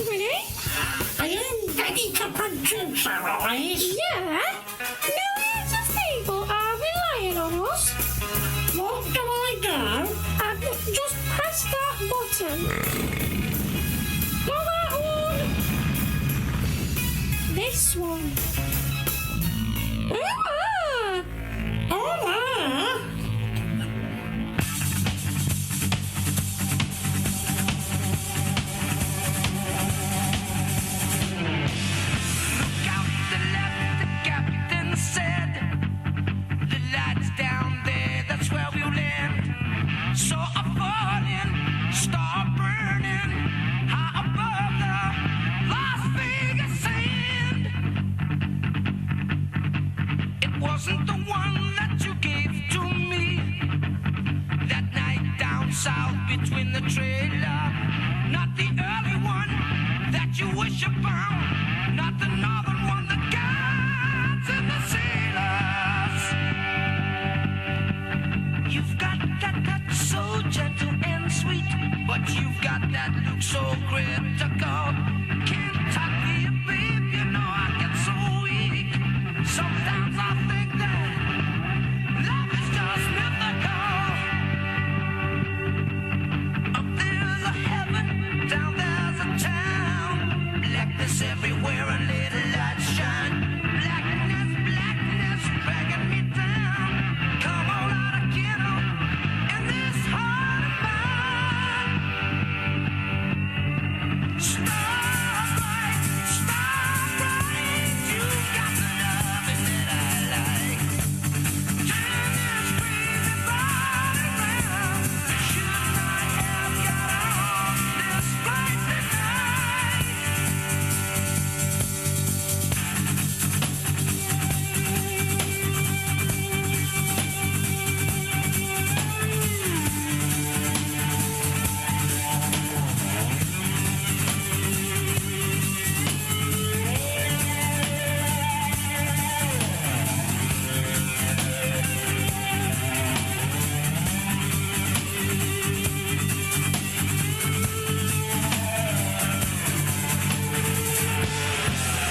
Willie. Are you ready to produce our eyes? Yeah? Millions of people are relying on us. What do I do? Just press that button. Not that one. This one. Ah! Oh, So I fall in, start burning, high above the Las Vegas sand. It wasn't the one that you gave to me that night down south between the trailer. Not the early one that you wish upon, not the northern one, the guides and the sailors. You've got that touch so gentle and sweet, but you've got that look so critical. Can't talk to you, babe, you know I get so weak. Sometimes I think that love is just mythical. Up there's a heaven, down there's a town. Blackness everywhere and little lights shine. Blackness, dragging me down. Come on out again, in this heart of mine. Starbright, you've got the loving that I like. Turn this crazy body round. Should not have got on this flight tonight.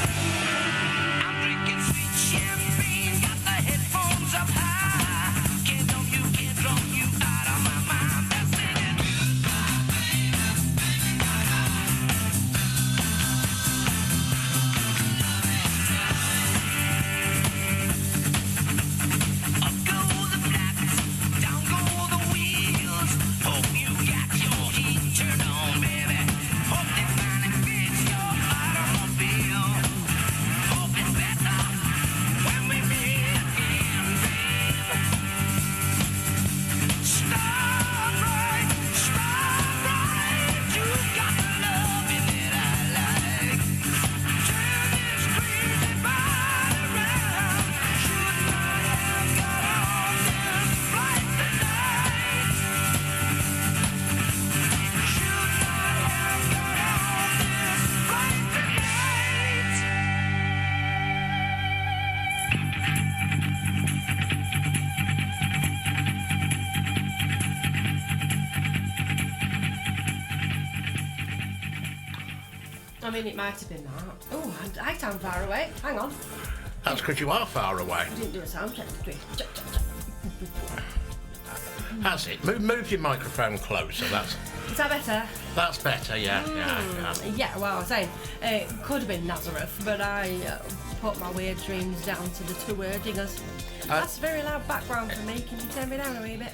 I'm drinking sweet champagne, got the headphones up high. Can't drunk you out of my mind. They're singing. Up go the flaps, down go the wheels. Hope you got your heat turned on, baby. Hope they finally fix your automobile. Hope it's better when we meet again, babe. Starbright, you've got the loving that I like. Turn this crazy body round. Should not have got on this flight tonight. Should not have got on this flight tonight. I mean, it might have been that. Oh, I sound far away. Hang on. that's because you are far away. We didn't do a sound check, did we? That's it. Move your microphone closer. Is that better? That's better. Yeah. Yeah, well, I was saying, it could have been Nazareth, but I put my weird dreams down to the two word dingers. That's a very loud background for me. Can you turn me down a wee bit?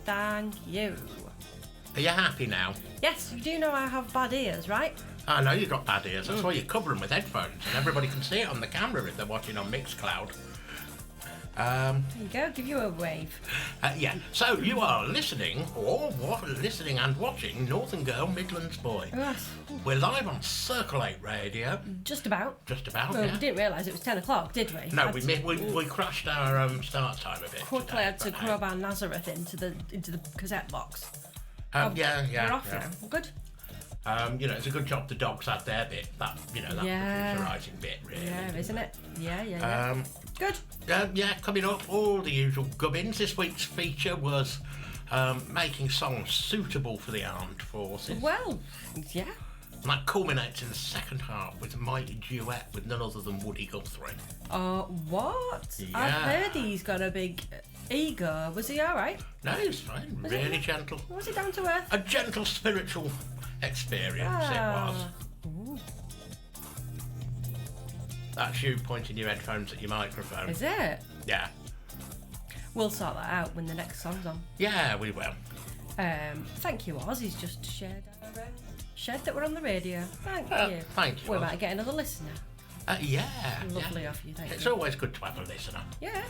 Thank you. Are you happy now? Yes, you do know I have bad ears, right? I know you've got bad ears. That's why you cover them with headphones, and everybody can see it on the camera if they're watching on Mixcloud. There you go, give you a wave. Yeah. So you are listening, listening and watching Northern Girl, Midlands Boy. Yes. We're live on Circle 8 Radio. Just about. Just about. Well, Yeah. we didn't realise it was 10 o'clock, did we? No, we crashed our start time a bit. Quickly today, had to but, grab our Nazareth into the cassette box. yeah. We're off now. Good. It's a good job the dogs had their bit. That producerising bit, really. Yeah, isn't it? Yeah. Good. Coming up, all the usual gubbins. This week's feature was making songs suitable for the armed forces. Well, yeah. And that culminates in the second half with a mighty duet with none other than Woody Guthrie. What? Yeah. I've heard he's got a big ego. Was he alright? No, he's fine. Really gentle. Was he down to earth? A gentle spiritual experience it was. Ooh. That's you pointing your headphones at your microphone. Is it? Yeah. We'll sort that out when the next song's on. Yeah, we will. Thank you, Oz. He's just shared that we're on the radio. Thank you. Thank you, We Oz. might get another listener. Yeah. Lovely yeah. of you, thank It's you. always good to have a listener. Yeah.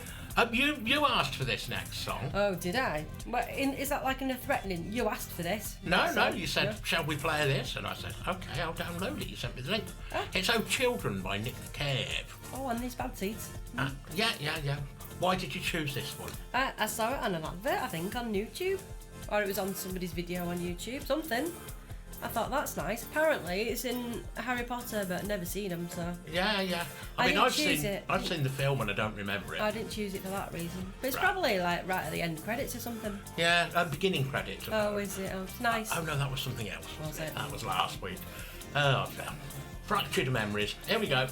You asked for this next song. Oh, did I? Well, is that like in a threatening? You asked for this? No, you said, No? shall we play this? And I said, okay, I'll download it. You sent me the link. Ah. It's Oh Children by Nick Cave. Oh, on these bad seats. Yeah. Why did you choose this one? I saw it on an advert, I think, on YouTube. Or it was on somebody's video on YouTube. Something. I thought, that's nice. Apparently, it's in Harry Potter, but I've never seen him, so... Yeah. I mean, didn't I've choose it. seen the film and I don't remember it. I didn't choose it for that reason. But it's Right. probably, like, right at the end credits or something. Yeah, beginning credits. Oh, is it? Oh, it's nice. Oh no, that was something else. Was it? That was last week. Oh, damn. Fractured memories. Here we go.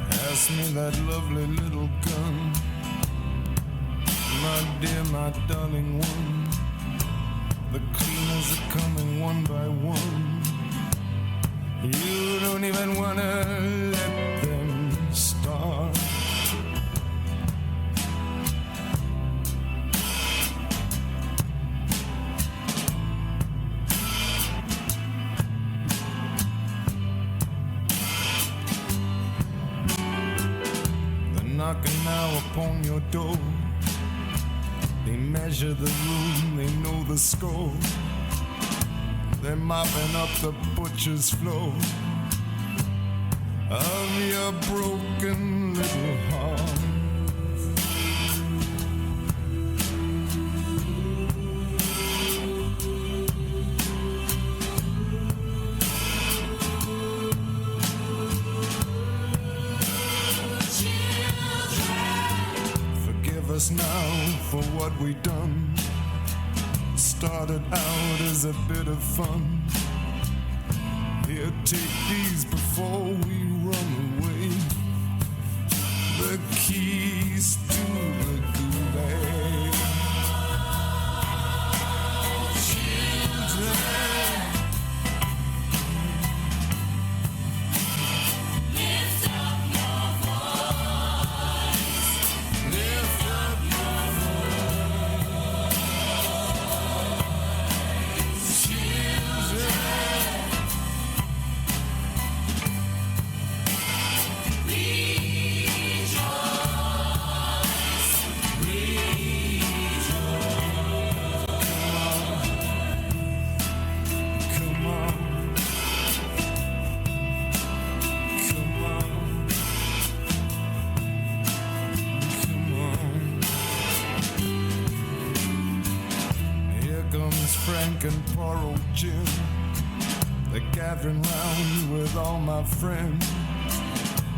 Pass me that lovely little gun, my dear, my darling one. The cleaners are coming one by one. You don't even wanna let them start. Knocking now upon your door. They measure the room, they know the score. They're mopping up the butcher's floor of your broken little heart. Forgive us now for what we done. Started out as a bit of fun. Here, take these before we run away. The keys to the gulag. Children, lift up your voice. Lift up your voice. Children, come on. Come on. Come on. Here comes Frank and poor old Jim. They're gathering round with all my friends.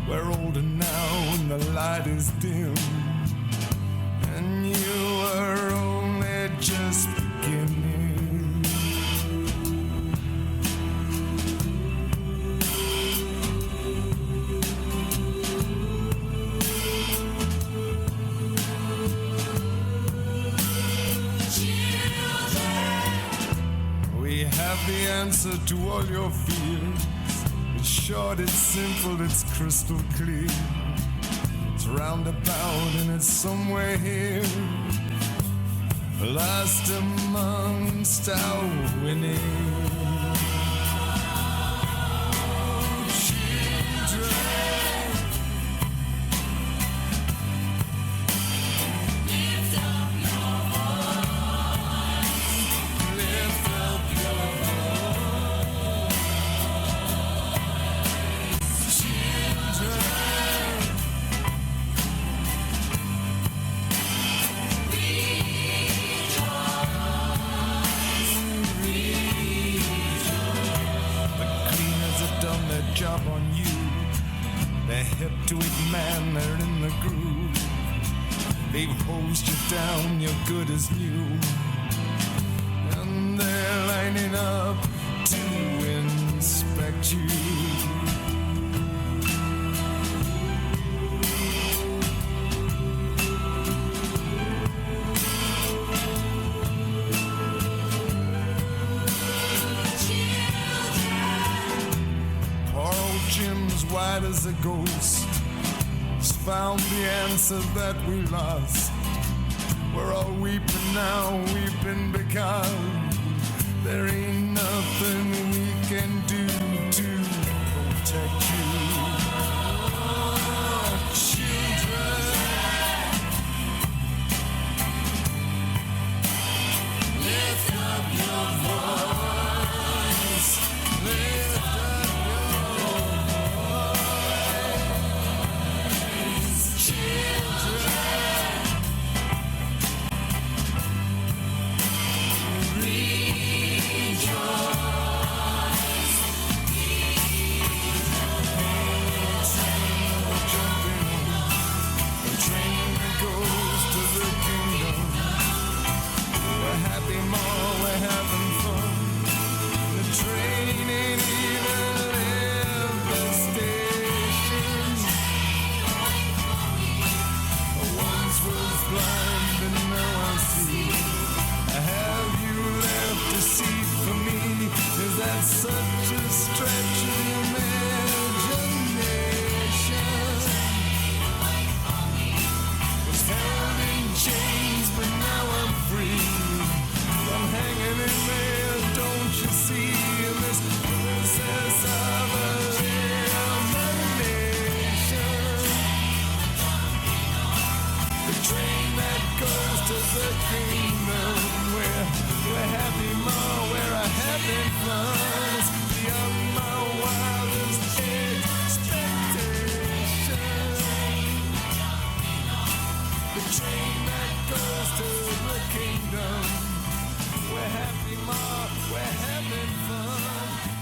We're older now and the light is dim. And you are only just beginning. We have the answer to all your fears. It's short, it's simple, it's crystal clear. It's roundabout and it's somewhere here, lost amongst our winning. Children, lift up your voice. Lift up your voice. Children, on you. They're hip to it, man, they're in the groove. They've hosed you down, you're good as new. And they're lining up to inspect you. Jim's white as a ghost has found the answer that we lost. We're all weeping now, weeping because there ain't nothing we can do to protect you. Children, lift up your voice. Lift up such a stretch of imagination. Was held in chains, but now I'm free. I'm hanging in there, don't you see? This princess of elimination. The train that goes to the kingdom where we're happy more, where I having fun. Beyond my wildest expectation. The train that goes to the kingdom. We're happy, Ma, we're having fun.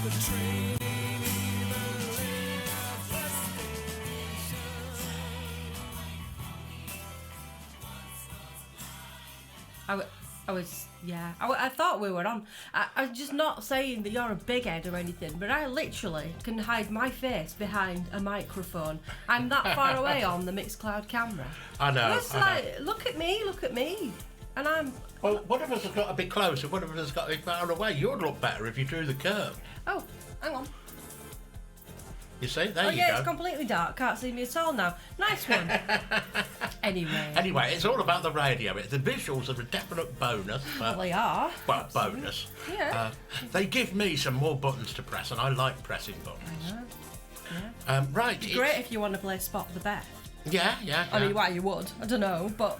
The train ain't even left the station. I thought we were on. I'm just not saying that you're a big head or anything, but I literally can hide my face behind a microphone. I'm that far away on the Mixcloud camera. I know. It's like, look at me. And I'm... Well, one of us has got to be close and one of us has got to be far away. You'd look better if you drew the curve. Oh, hang on. You see? There you go. Oh yeah, it's completely dark. Can't see me at all now. Nice one. Anyway, it's all about the radio. The visuals are a definite bonus. Well, they are. Well, bonus. Yeah. They give me some more buttons to press, and I like pressing buttons. I know. Yeah. Right. It's great if you want to play Spot the Bet. Yeah. I mean, why you would? I don't know, but...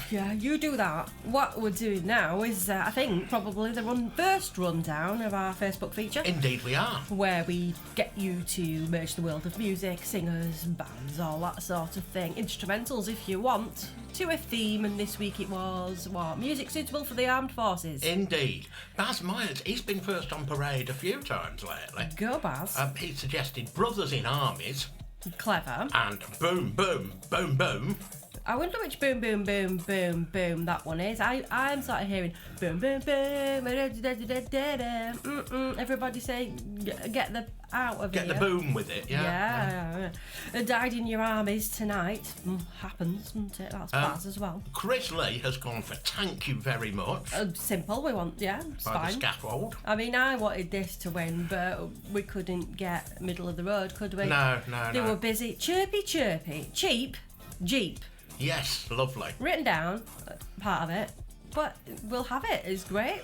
yeah, you do that. What we're doing now is, I think, probably the first rundown of our Facebook feature. Indeed we are. Where we get you to merge the world of music, singers, bands, all that sort of thing. Instrumentals, if you want, to a theme, and this week it was, what, music suitable for the armed forces. Indeed. Baz Myers, he's been first on parade a few times lately. Go, Baz. He suggested Brothers in Armies. Clever. And Boom, Boom, Boom, Boom. I wonder which boom, boom, boom, boom, boom that one is. I'm sort of hearing boom, boom, boom, everybody say, get the out of here. Get the boom with it, yeah. Died in your armies tonight. Happens, doesn't it? That's Baz as well. Chris Lee has gone for thank you very much. Simple, we want, it's by fine. The scaffold. I mean, I wanted this to win, but we couldn't get middle of the road, could we? No. They were busy. Chirpy, cheap, Jeep. Yes, lovely. Written down, part of it, but we'll have it. It's great.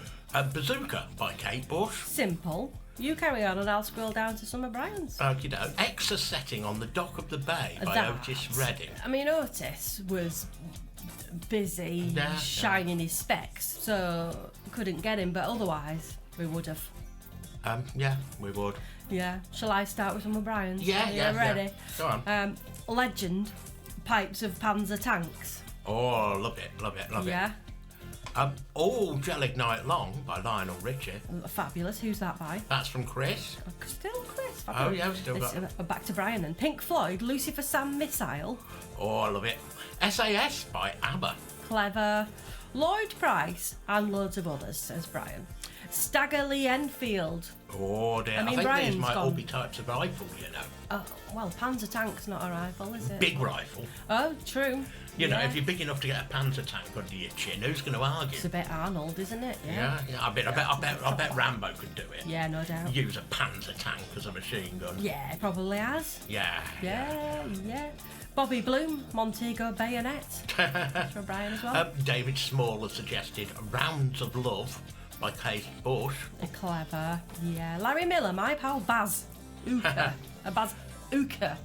Bazooka by Kate Bush. Simple. You carry on and I'll scroll down to some of Brian's. Okie doke. Exa Setting on the Dock of the Bay by Otis Redding. I mean, Otis was busy shining his specs, so couldn't get him, but otherwise we would have. Yeah, we would. Yeah. Shall I start with some of Brian's? Yeah. Ready? Go on. Legend. Pipes of Panzer tanks. Oh, love it. Yeah. All Jellic Night Long by Lionel Richie. Fabulous. Who's that by? That's from Chris. Still Chris. Oh, Fabulous. yeah, we've still got... Back to Brian then. Pink Floyd, Lucifer Sam Missile. Oh, I love it. SAS by ABBA. Clever. Lloyd Price and loads of others, says Brian. Stagger Lee Enfield. Oh, dear. I mean, think Brian's these might all gone. be types of rifle, you know. Oh, well, Panzer tank's not a rifle, is it? Big rifle. Oh, true. You know, Yeah. if you're big enough to get a Panzer tank under your chin, who's going to argue? It's a bit Arnold, isn't it? Yeah. I bet Rambo could do it. Yeah, no doubt. Use a Panzer tank as a machine gun. Yeah, it probably has. Yeah. Yeah. Bobby Bloom, Montego Bayonet. That's from Brian as well. David Small has suggested Rounds of Love by Kate Bush. Clever. Yeah. Larry Miller, my pal Baz Uka. Baz Uka.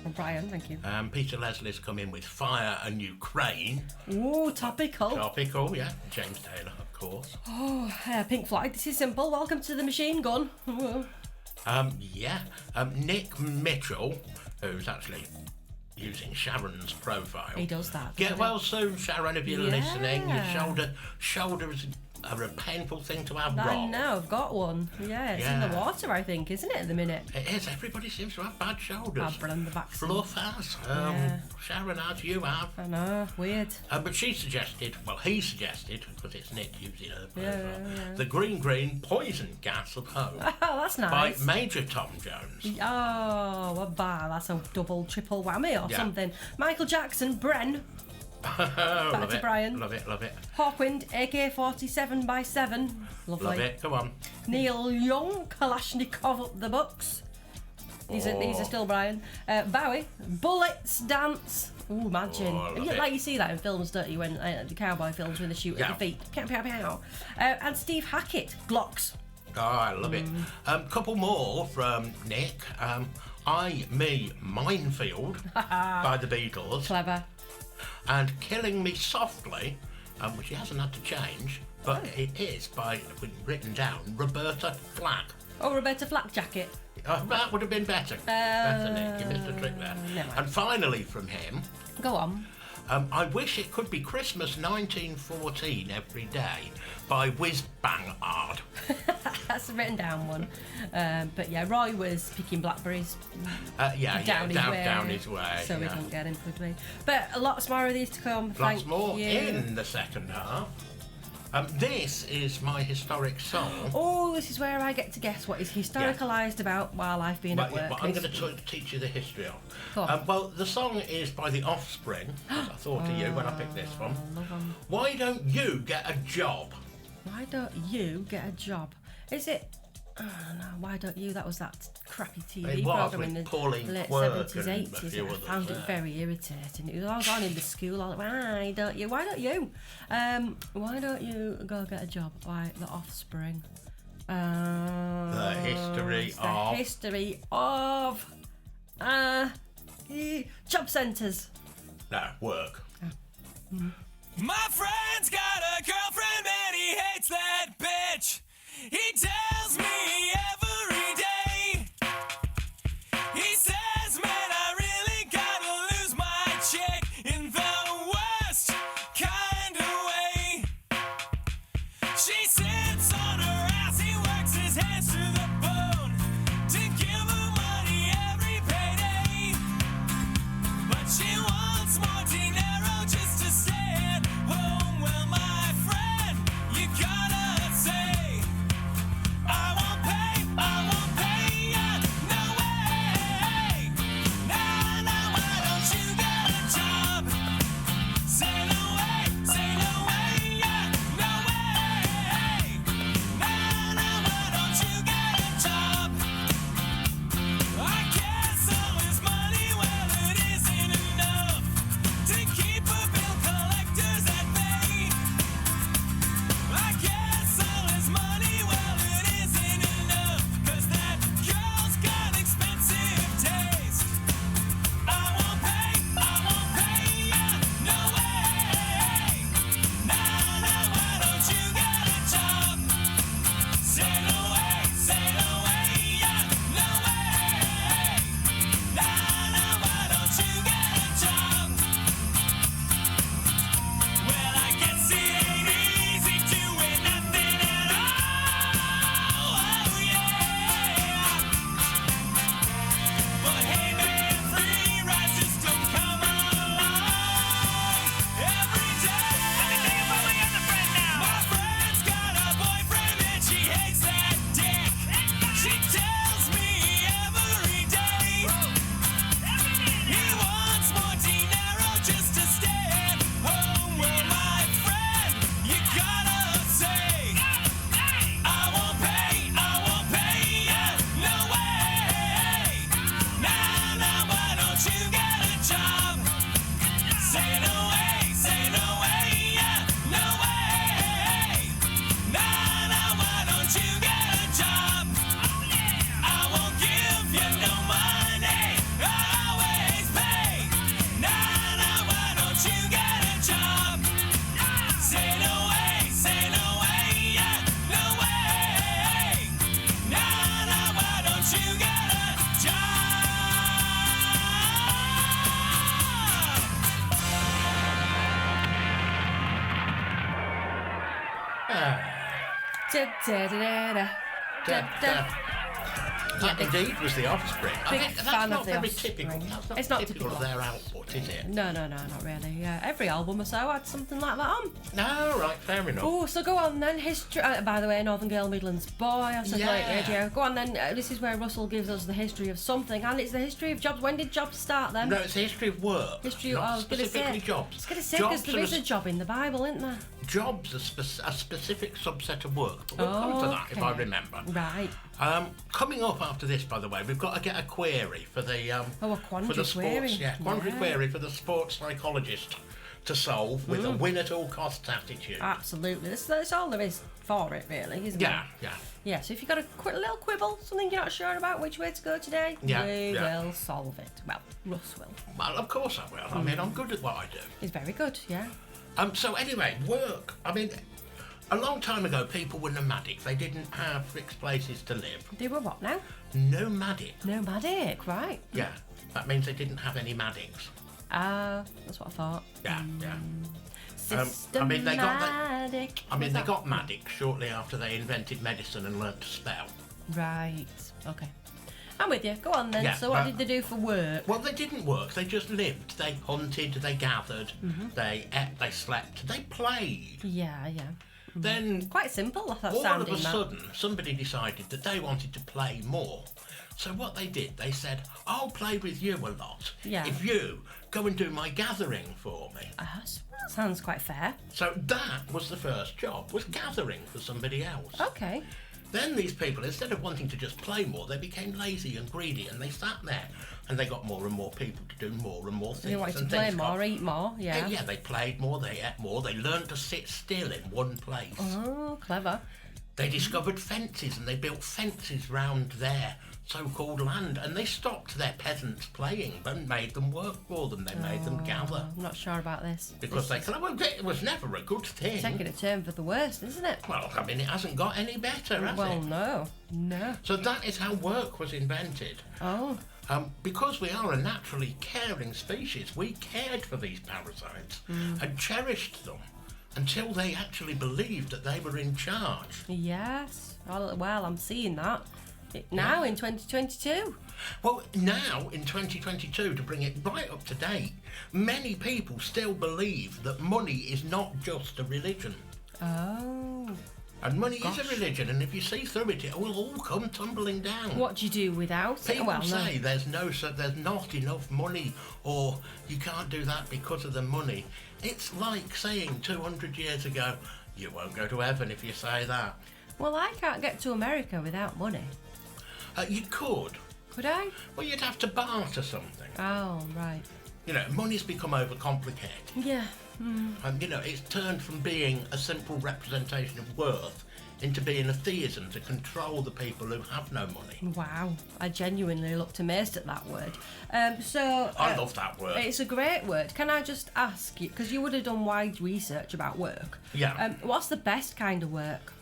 From Brian, thank you. Peter Leslie's come in with Fire and Ukraine. Ooh, topical. Topical, yeah. James Taylor, of course. Pink Floyd, this is simple. Welcome to the machine gun. Nick Mitchell, who's actually using Sharon's profile. He does that. Get doesn't well soon, Sharon, if you're Yeah. listening. Your shoulders are a painful thing to have he? I wrong. know, I've got one. Yeah, it's in the Yeah. water, I think, isn't it, at the minute? It is. Everybody seems to have bad shoulders. I've run the vaccine. Fluff has. Yeah. Sharon has, you have. I know, weird. But he suggested, because it's Nick using her profile, Yeah. the Green Poison Gas of Home Oh, that's by nice. Major Tom Jones. Oh, a bar. That's a double, triple whammy or Yeah. something. Michael Jackson, Bren. Love to it. Brian. Love it. Hawkwind, AK-47 by 7. Lovely. Love it. Come on. Neil Young, Kalashnikov up the books. These are still Brian. Bowie, Bullets Dance. Ooh, imagine. Oh, I love it. Like you see that in films, don't you? When the cowboy films when they shoot at Yeah. the feet. Pow, pow, pow. And Steve Hackett, Glocks. Oh, I love it. Couple more from Nick. I, Me, Minefield by the Beatles. Clever. And Killing Me Softly, which he hasn't had to change, but it is by, written down, Roberta Flack. Oh, Roberta Flack jacket. That would have been better. Better, Nick. You missed a trick there. never mind. And finally from him, Go on. I Wish It Could Be Christmas 1914 Every Day by Whiz Bang Ard. That's a written down one. But yeah, Roy was picking blackberries Down his way. so we yeah. couldn't get him, could we? But lots more of these to come. Lots Thank more you. in the second half. This is my historic song. Oh, this is where I get to guess what is historicalised about while I've been at work. But I'm going to teach you the history of. Go on. Well, the song is by The Offspring. As I thought of you when I picked this one. Love 'em. Why don't you get a job? Why don't you get a job? Is it? Oh no, why don't you? That was that crappy TV It was programme in with the Pauline late Quirk 70s, and a 80s. few I others, found it yeah. very irritating. It was all on in the school. All, why don't you? Why don't you? Why don't you go get a job? Why The Offspring? The history it's the of. history of job centres. No, work. My friend's got a girlfriend and he hates that bitch. He tells me every day. He says, man, I really gotta lose my chick in the worst kind of way. She sits on her ass, he works his hands to the bone to give her money every payday. But she wants more dinero just to stay at home. Well, my friend, you gotta say, That indeed was the Offspring. Big That's fan not of the very Offspring. typical. That's not It's not typical of typical. their output, is it? No, not really. Yeah, every album or so had something like that on. No, right, fair enough. Oh, so go on then. History. By the way, Northern Girl Midlands boy. I said like radio. Go on then. This is where Russell gives us the history of something, and it's the history of jobs. When did jobs start then? No, it's the history of work. History of. not I was going to specifically say. jobs. I was going to say because Jobs there are is a job in the Bible, isn't there? Jobs are a specific subset of work. But we'll come to that if I Okay. remember. Right. Coming up after this, by the way, we've got to get a query for the a quandary for the sports, query. quandary Yeah. query for the sports psychologist to solve with a win at all costs attitude. Absolutely. That's all there is for it, really, isn't it? Yeah. Yeah, so if you've got a little quibble, something you're not sure about which way to go today, Yeah, we yeah. will solve it. Well, Russ will. Well, of course I will. I mean, I'm good at what I do. He's very good, yeah. So anyway, work. I mean, a long time ago, people were nomadic. They didn't have fixed places to live. They were what now? Nomadic. Nomadic, right. Yeah. That means they didn't have any maddings. That's what I thought. Yeah. Systematic. I mean, they got that- What's they that? got maddic shortly after they invented medicine and learnt to spell. Right, okay. I'm with you. Go on then. Yeah, So what but- did they do for work? Well, they didn't work. They just lived. They hunted. They gathered. They ate. They slept. They played. Yeah. Then Quite simple, that all of sounding a that. sudden, somebody decided that they wanted to play more. So what they did, they said, "I'll play with you a lot Yeah. if you go and do my gathering for me." That sounds quite fair. So that was the first job, was gathering for somebody else. Okay. Then these people, instead of wanting to just play more, they became lazy and greedy, and they sat there, and they got more and more people to do more and more things. They wanted to and play things more, got- eat more, yeah. Yeah, they played more, they ate more, they learned to sit still in one place. Oh, clever. They discovered fences, and they built fences round their so-called land, and they stopped their peasants playing and made them work for them. They made them gather. I'm not sure about this. Because This well, it was never a good thing. is taking a turn for the worst, isn't it? Well, I mean, it hasn't got any better, has Well, it? no. So that is how work was invented. Oh, Because we are a naturally caring species, we cared for these parasites and cherished them until they actually believed that they were in charge. yes. Well, I'm seeing that. Now in 2022. Well, now in 2022, to bring it right up to date, many people still believe that money is not just a religion. Oh. And money is a religion, and if you see through it, it will all come tumbling down. What do you do without it? People Well, say there's not enough money, or you can't do that because of the money. It's like saying 200 years ago, you won't go to heaven if you say that. Well, I can't get to America without money. You could. Could I? Well, you'd have to barter something. Oh, right. You know, money's become overcomplicated. Yeah. And, you know, it's turned from being a simple representation of worth into being a theism to control the people who have no money. Wow. I genuinely looked amazed at that word. I love that word. It's a great word. Can I just ask you, because you would have done wide research about work. Yeah. What's the best kind of work?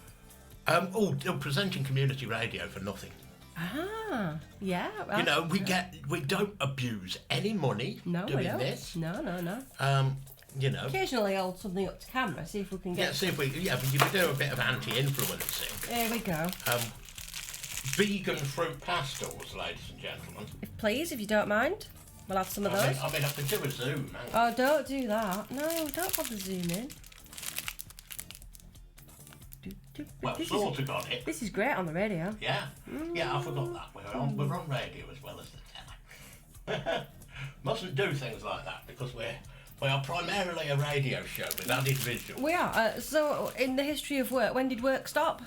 Presenting community radio for nothing. Ah, yeah. Well, You know, we don't abuse any money no, we doing don't. this. No. You know. Occasionally hold something up to camera, see if we can Yeah, get... see if we but you could do a bit of anti-influencing. Here we go. Vegan fruit pastels, ladies and gentlemen. Please, if you don't mind, we'll have some of those. I mean, I can do a zoom. Hang on. Oh, don't do that. No, don't bother zooming. Well, This sort of got it. This is great on the radio. Yeah, I forgot that. We're on radio as well as the telly. Mustn't do things like that because we are primarily a radio show with added visual. We are. So, in the history of work, when did work stop?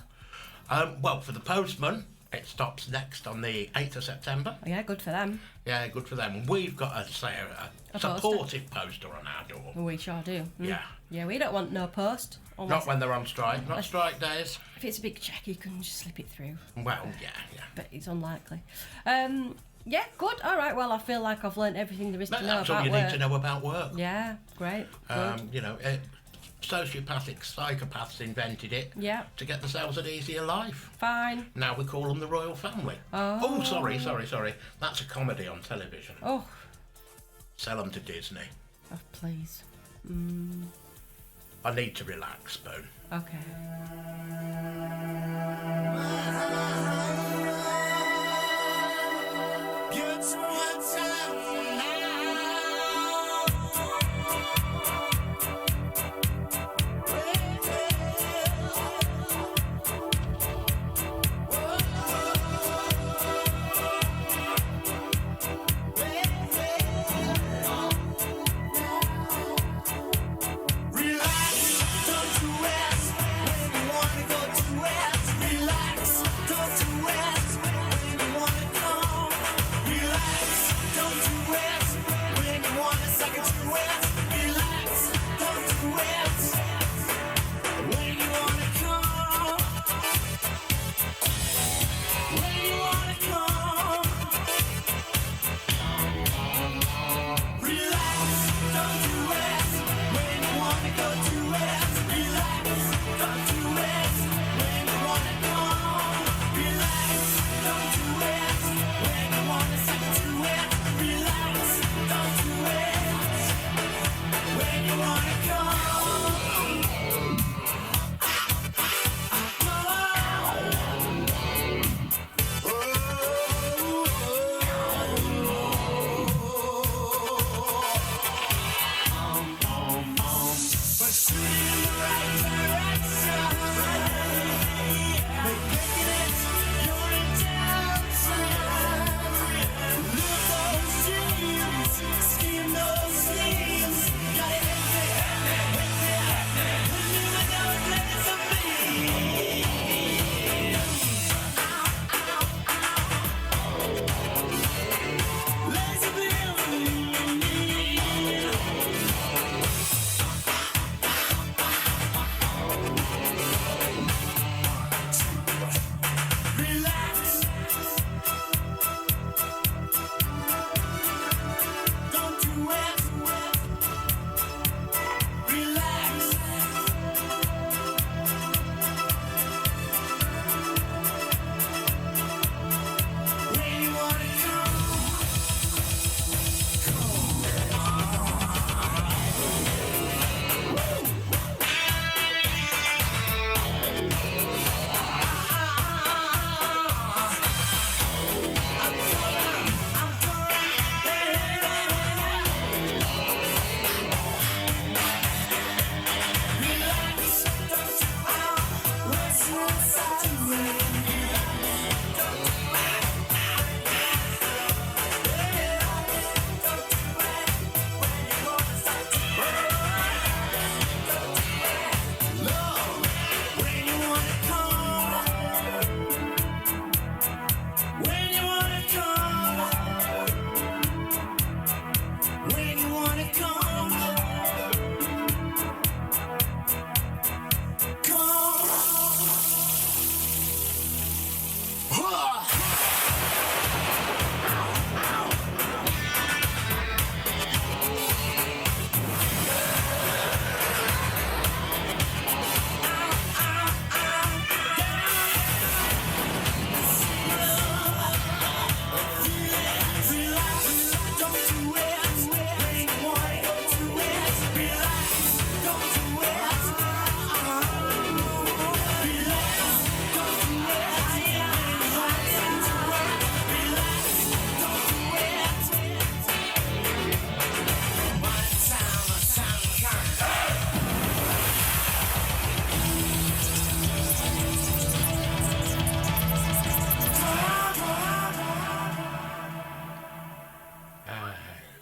Well, for the postman, it stops next on the 8th of September. Oh, yeah, good for them. Yeah, good for them. We've got a supportive poster on our door. We sure do. Yeah. Yeah, we don't want no post. Unless, Not when they're on strike. Not strike days. if it's a big check, you can just slip it through. Well, yeah. But it's unlikely. Yeah, good. All right. Well, I feel like I've learnt everything there is to know That's all about you work. need to know about work. Yeah, great. Good. You know, sociopathic psychopaths invented it Yeah. to get themselves an easier life. Fine. Now we call them the royal family. Oh. Sorry. That's a comedy on television. Oh, Sell them to Disney. please. I need to relax, Spoon. Okay.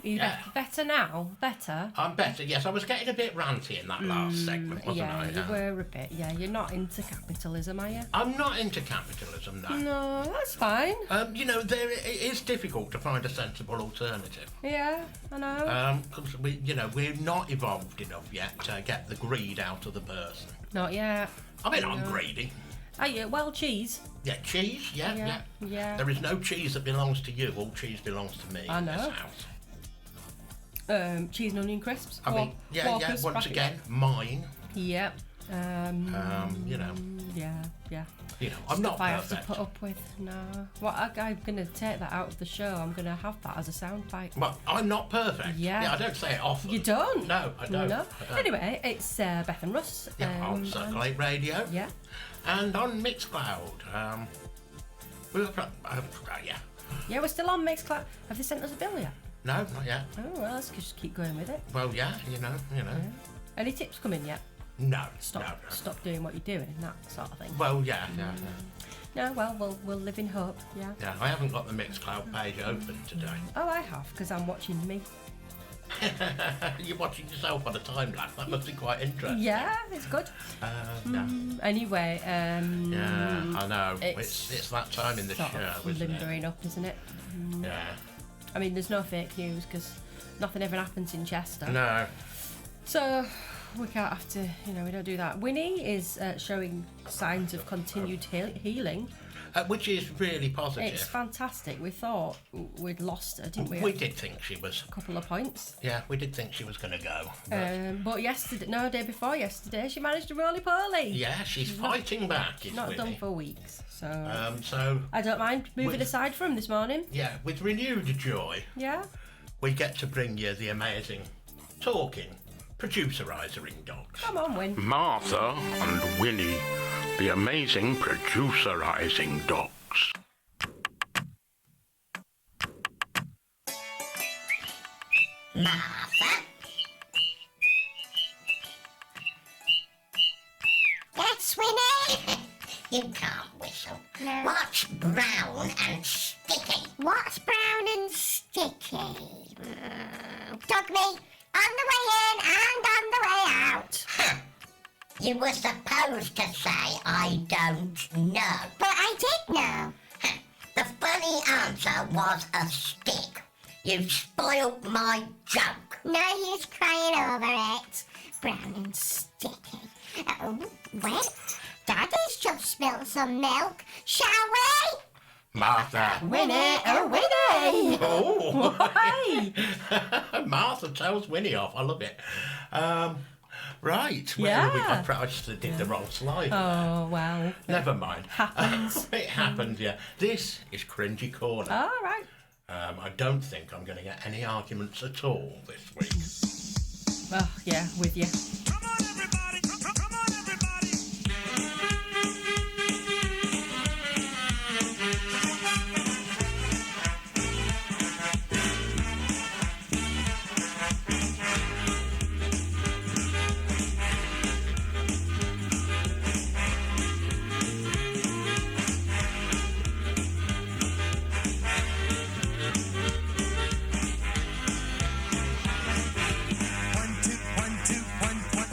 Are you better now? Better? I'm better, yes. I was getting a bit ranty in that last segment, wasn't I? You were a bit. Yeah, you're not into capitalism, are you? I'm not into capitalism, no. No, that's fine. You know, it is difficult to find a sensible alternative. Yeah, I know. Because we're not evolved enough yet to get the greed out of the person. Not yet. I mean, I'm greedy. Are you? Well, cheese. Yeah, cheese, yeah. There is no cheese that belongs to you. All cheese belongs to me in this house. Cheese and onion crisps. I mean, yeah, once again, mine. Yep. You know. Yeah. You know, I'm not Stuff I have perfect. to put up with. No. I'm going to take that out of the show. I'm going to have that as a soundbite. Well, I'm not perfect. Yeah. I don't say it often. You don't? No, I don't. No. I don't. Anyway, it's Beth and Russ. Yeah, on Circle 8 Radio. Yeah. And on Mixcloud. Yeah. Yeah, we're still on Mixcloud. Have they sent us a bill yet? No, not yet. Oh, well, let's just keep going with it. Well, yeah, you know. Any tips coming yet? No. Stop No. doing what you're doing, that sort of thing. Well, yeah. No, well, we'll live in hope, yeah. Yeah, I haven't got the Mixcloud page open today. Oh, I have, because I'm watching me. You're watching yourself on a time lapse. That must be quite interesting. Yeah, it's good. Yeah. Anyway, Yeah, I know. it's It's that time in the sort show, of isn't it? limbering up, isn't it? Yeah. I mean, there's no fake news, because nothing ever happens in Chester. No. So, we can't have to, we don't do that. Winnie is showing signs of continued healing. Which is really positive. It's fantastic. We thought we'd lost her, didn't we? We did think she was. A couple of points. Yeah, we did think she was going to go. But day before yesterday, she managed to roly-poly. Yeah, she's fighting back. Is Not Winnie. done for weeks. So So I don't mind moving aside from this morning. yeah, with renewed joy, Yeah. we get to bring you the amazing talking producerising dogs. Come on, Win. Martha and Winnie, the amazing producerising dogs. Martha? Yes, Winnie? You can't whistle. No. What's brown and sticky? What's brown and sticky? Dog me, on the way in and on the way out. You were supposed to say I don't know. But I did know. The funny answer was a stick. You spoilt my joke. Now he's crying over it. Brown and sticky. Well, Daddy's just spilled some milk. Shall we? Martha. Winnie, oh, Winnie! Oh. Why? Martha tells Winnie off. I love it. Right. Well, Yeah. I probably did the wrong slide. Oh, well. Never mind. Happens. It happens, yeah. This is Cringy Corner. All right. I don't think I'm going to get any arguments at all this week. Oh, yeah, with you. Come on, everybody. Come on, everybody. One, two, one, two, one, one.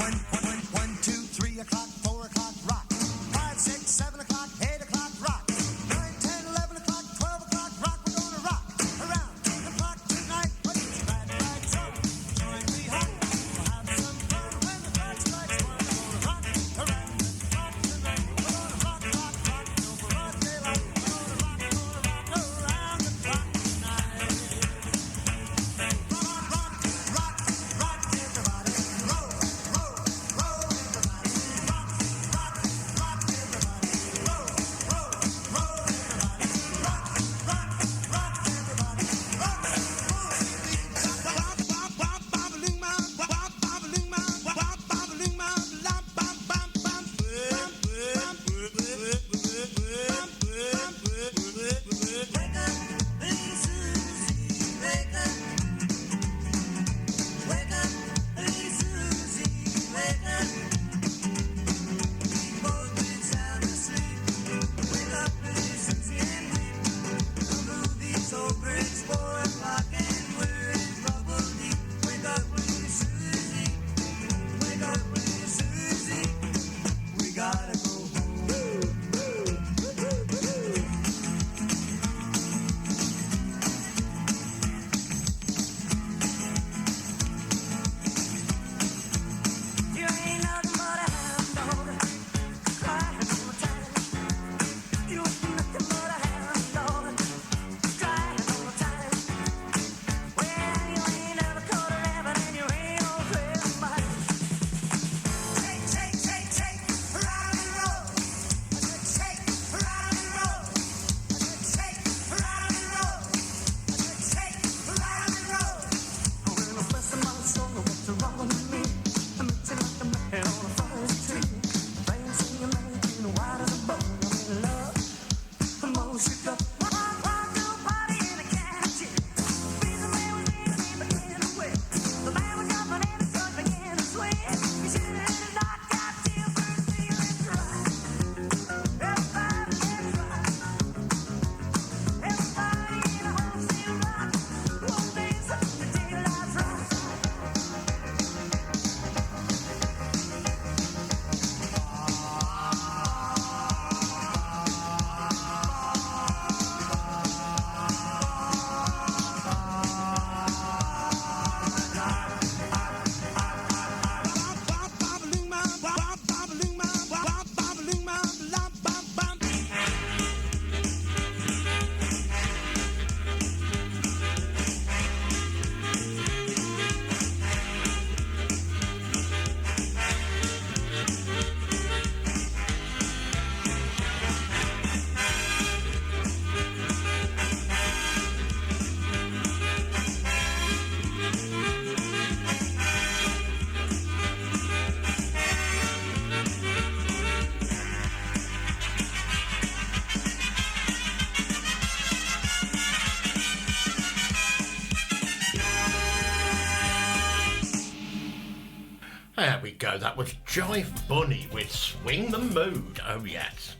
There we go. That was Jive Bunny with Swing the Mood. Oh, yes.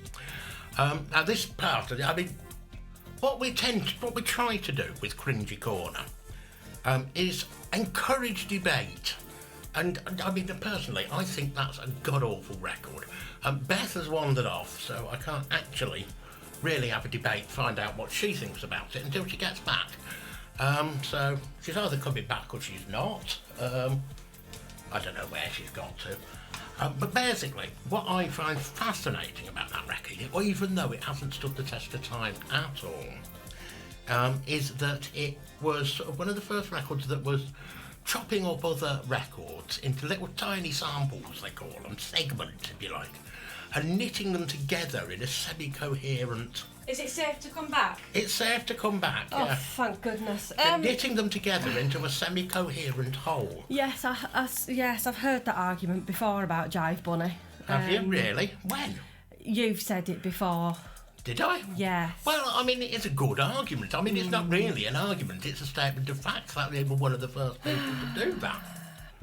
Now, this part of it, I mean, what we try to do with Cringy Corner is encourage debate. And I mean, personally, I think that's a god-awful record. Beth has wandered off, so I can't actually really have a debate, find out what she thinks about it until she gets back. So she's either coming back or she's not. I don't know where she's got to. But basically, what I find fascinating about that record, even though it hasn't stood the test of time at all, is that it was one of the first records that was chopping up other records into little tiny samples, they call them, segments if you like, and knitting them together in a semi-coherent... Is it safe to come back? It's safe to come back, Oh, yeah. thank goodness. Knitting them together into a semi-coherent whole. Yes, yes, I've heard that argument before about Jive Bunny. Have you really? When? You've said it before. Did I? Yes. Well, I mean, it's a good argument. I mean, it's not really an argument, it's a statement of fact that they were one of the first people to do that.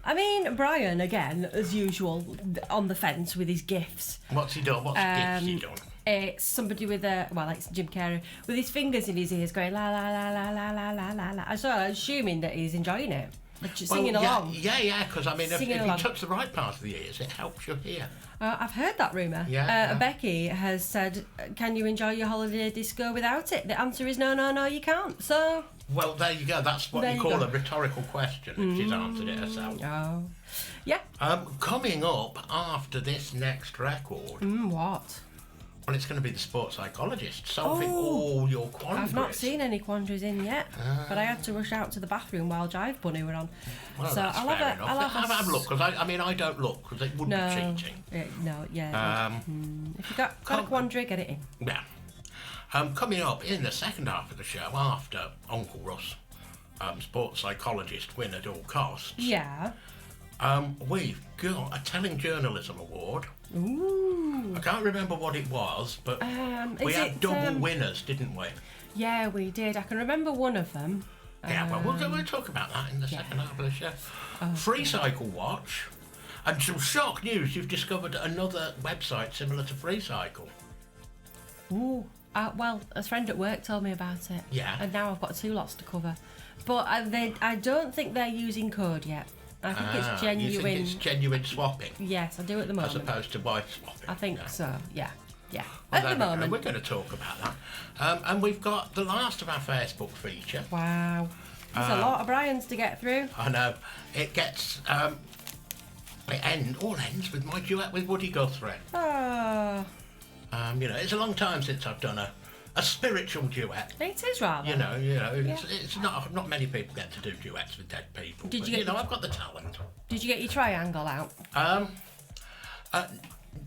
I mean, Brian, again, as usual, on the fence with his gifts. What's he done? What's gifts he done? It's somebody with it's Jim Carrey, with his fingers in his ears going la la la la la la la la la. So I'm assuming that he's enjoying it. Just singing along. Yeah, because I mean, if you along. touch the right part of the ears, it helps you hear. I've heard that rumour. Yeah. Becky has said, can you enjoy your holiday disco without it? The answer is no, you can't. So... Well, there you go. That's what you call a rhetorical question, if she's answered it herself. Oh. Yeah. Coming up after this next record... What? Well, it's going to be the Sports Psychologist, solving all your quandaries. I've not seen any quandaries in yet, but I had to rush out to the bathroom while Jive Bunny were on. Well, so that's I'll fair have enough. Have a look, because I don't look, because it would be cheating. If you've got a quandary, get it in. Yeah. Coming up in the second half of the show, after Uncle Russ, Sports Psychologist win at all costs. Yeah. We've got a Telling Journalism Award. Ooh. I can't remember what it was, but we had double winners, didn't we? Yeah, we did. I can remember one of them. Yeah, well, we'll talk about that in the second half of the show. Okay. Free Cycle Watch. And some shock news, you've discovered another website similar to Free Cycle. Ooh. Well, a friend at work told me about it. Yeah. And now I've got 2 lots to cover. But I don't think they're using code yet. I think it's genuine. You think it's genuine swapping? Yes, I do at the moment. As opposed to wife swapping? I think so, yeah. Well, at the moment. We're going to talk about that. And we've got the last of our Facebook feature. Wow. There's a lot of Brian's to get through. I know. It gets... all ends with my duet with Woody Guthrie. Oh. It's a long time since I've done a spiritual duet. It is rather. It's not many people get to do duets with dead people. I've got the talent. Did you get your triangle out?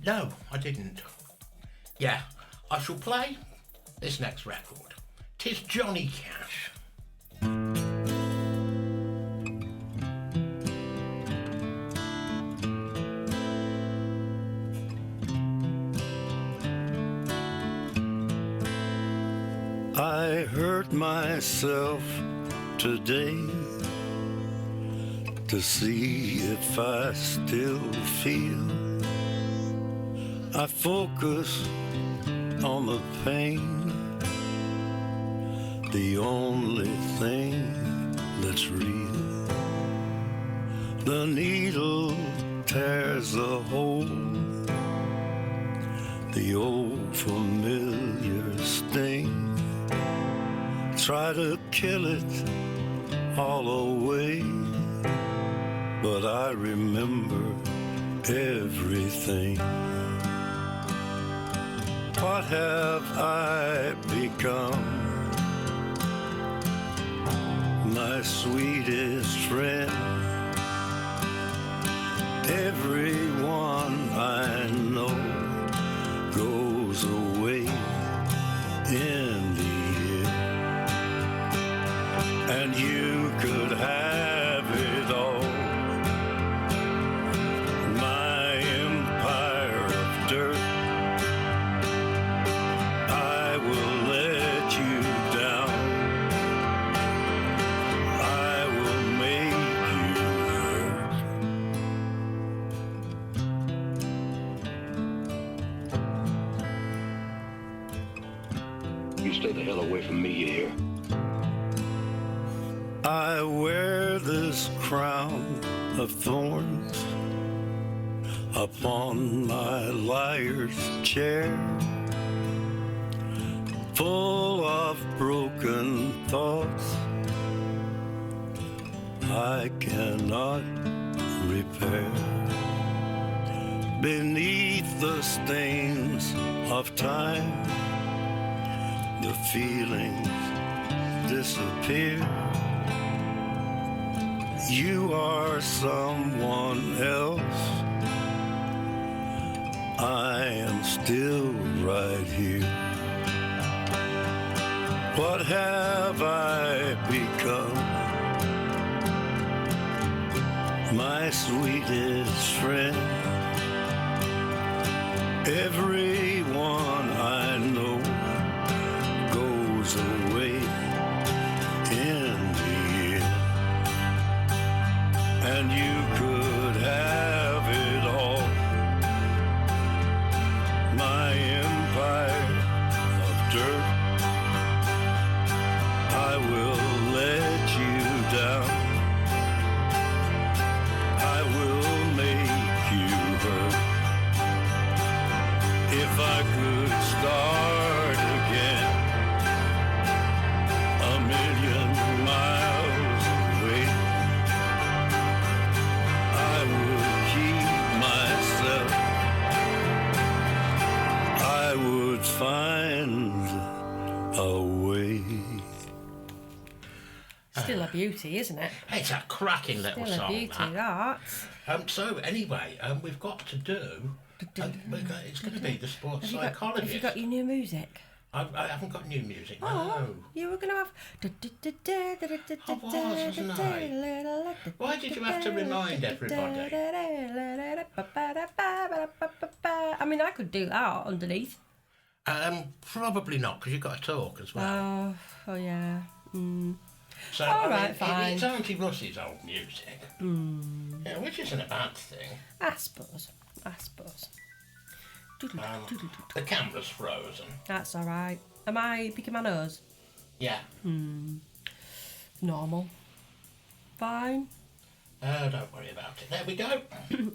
No, I didn't. Yeah, I shall play this next record. 'Tis Johnny Cash. I hurt myself today to see if I still feel. I focus on the pain, the only thing that's real. The needle tears a hole, the old familiar sting. Try to kill it all away, but I remember everything. What have I become? My sweetest friend. Everyone I know goes away in the and you could have it all. My empire of dirt, I will let you down. I will make you hurt. Stay the hell away from me, you hear? I wear this crown of thorns upon my liar's chair, full of broken thoughts I cannot repair. Beneath the stains of time, the feelings disappear. You are someone else. I am still right here. What have I become? My sweetest friend. Everyone I know goes away in the end. And you could have it all. My empire of dirt. I will let you down. I will make you hurt. If I could start again, a million miles away, I would keep myself. I would find a way. Still a beauty, isn't it? It's a cracking little Still a song, beauty, that. that. So anyway, we've got to do. It's going to be the sports psychologist. Have you got your new music? I haven't got new music. Oh, No. you were going to have... I was, wasn't I? Why did you have to remind everybody? I mean, I could do that underneath. Probably not, because you've got to talk as well. Oh yeah. So, All I right, mean, fine. It's Auntie Russie's old music, yeah, which isn't a bad thing. I suppose. The camera's frozen. That's all right. Am I picking my nose? Yeah. Normal. Fine. Oh, don't worry about it. There we go.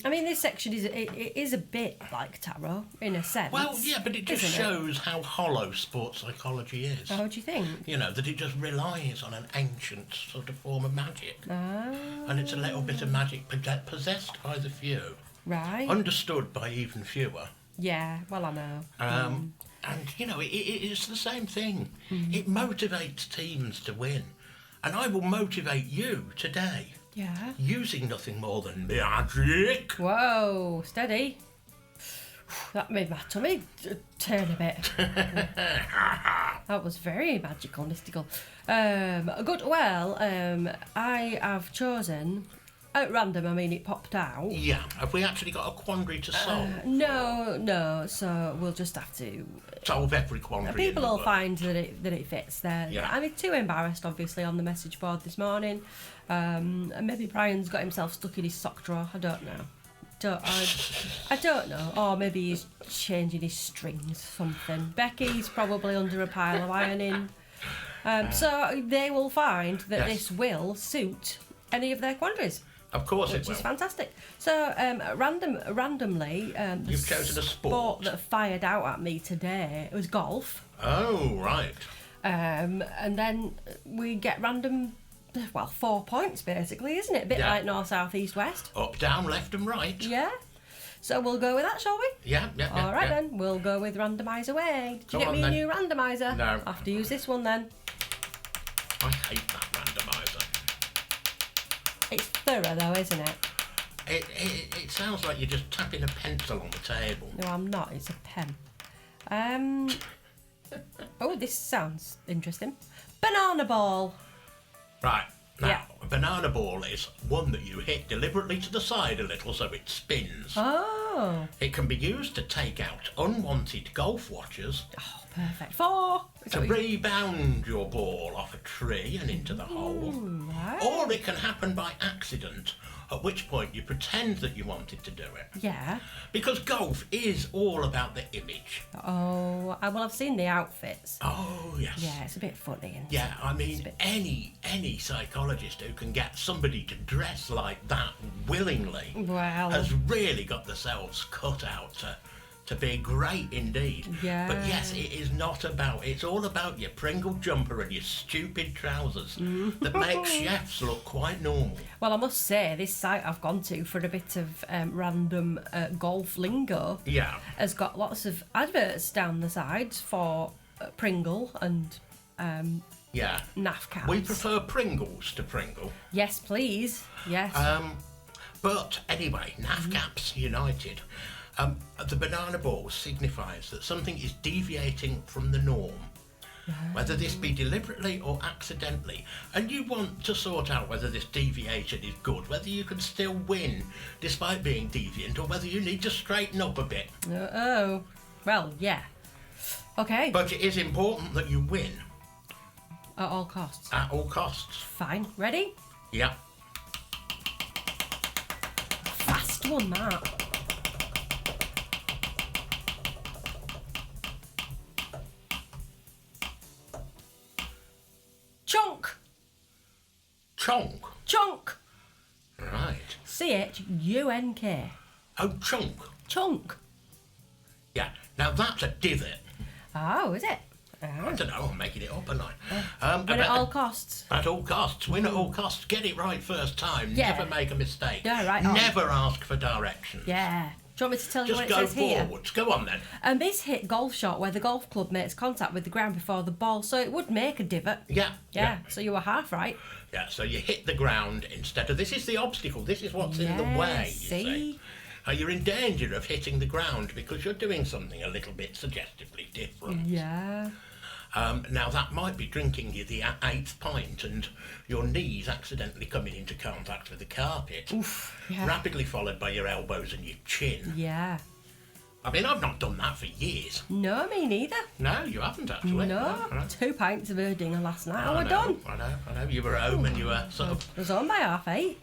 I mean, this section it is a bit like tarot in a sense. Well, yeah, but it just isn't it? shows how hollow sports psychology is. How do you think? You know, that it just relies on an ancient sort of form of magic. Ah, And it's a little bit of magic possessed by the few, right. understood by even fewer. Yeah, well, I know. And, you know, it's the same thing. It motivates teams to win. And I will motivate you today Yeah. using nothing more than magic. Whoa, steady. That made my tummy turn a bit. That was very magical, mystical. Good. Well, I have chosen at random. I mean, it popped out. Yeah, have we actually got a quandary to solve? No. So we'll just have to. Solve every quandary. People in the will world. find that it fits there. Yeah. I mean, too embarrassed, obviously, on the message board this morning. And maybe Brian's got himself stuck in his sock drawer. I don't know. I don't know. Or maybe he's changing his strings, something. Becky's probably under a pile of ironing. So they will find that Yes. this will suit any of their quandaries. Of course Which it will. is fantastic. So, randomly, the You've chosen a sport. that fired out at me today was golf. Oh, right. And then we get random, 4 points basically, isn't it? A bit Yeah. like north, south, east, west. Up, down, left and right. Yeah. So we'll go with that, shall we? Yeah. All right yeah. then, we'll go with randomise away. Did you Go get on me a then. new randomiser? No. I'll have to use this one then. I hate that randomiser. It's thorough though, isn't it? It sounds like you're just tapping a pencil on the table. No, I'm not. It's a pen. Oh, this sounds interesting. Banana ball. Right. Now, Yeah. a banana ball is one that you hit deliberately to the side a little so it spins. Oh. It can be used to take out unwanted golf watchers, Perfect. 4. To rebound your ball off a tree and into the hole. Right. Or it can happen by accident, at which point you pretend that you wanted to do it. Yeah. Because golf is all about the image. Oh, well, I've seen the outfits. Oh, yes. Yeah, it's a bit funny. Isn't Yeah, I It's a mean, bit- any psychologist who can get somebody to dress like that willingly Well. has really got themselves cut out to be great indeed. Yeah. But yes, it is not about, it's all about your Pringle jumper and your stupid trousers that make chefs look quite normal. Well, I must say, this site I've gone to for a bit of random golf lingo Yeah. has got lots of adverts down the sides for Pringle and Yeah. naff caps. We prefer Pringles to Pringle. Yes, please. Yes. But anyway, NAFCAPs United. The banana ball signifies that something is deviating from the norm, whether this be deliberately or accidentally, and you want to sort out whether this deviation is good, whether you can still win despite being deviant, or whether you need to straighten up a bit. Oh. Well, yeah. Okay. But it is important that you win At all costs. at all costs. Fine. Ready? Yeah. Fast one, that. Chunk. Chonk. Chunk. Right. C-H-U-N-K. Oh, chunk. Chunk. Yeah. Now that's a divot. Oh, is it? I don't know, I'm making it up, aren't I? But at all costs. At all costs, win at all costs, get it right first time, Yeah. never make a mistake. Yeah, right on. Never ask for directions. Yeah. Do you want me to tell you Just what it go says here? forwards. Go on then. And this hit golf shot where the golf club makes contact with the ground before the ball, so it would make a divot. Yeah. Yeah. So you were half right. Yeah, so you hit the ground instead of, this is the obstacle, this is what's in the Yeah, way, you see? see. You're in danger of hitting the ground because you're doing something a little bit suggestively different. Yeah. Now that might be drinking you the 8th pint and your knees accidentally coming into contact with the carpet. Oof. Yeah. Rapidly followed by your elbows and your chin. Yeah. I mean, I've not done that for years. No, me neither. No, you haven't actually. No. No. 2 pints of Erdinger last night. I I were know, done. I know. You were home and you were sort of I was on by 8:30.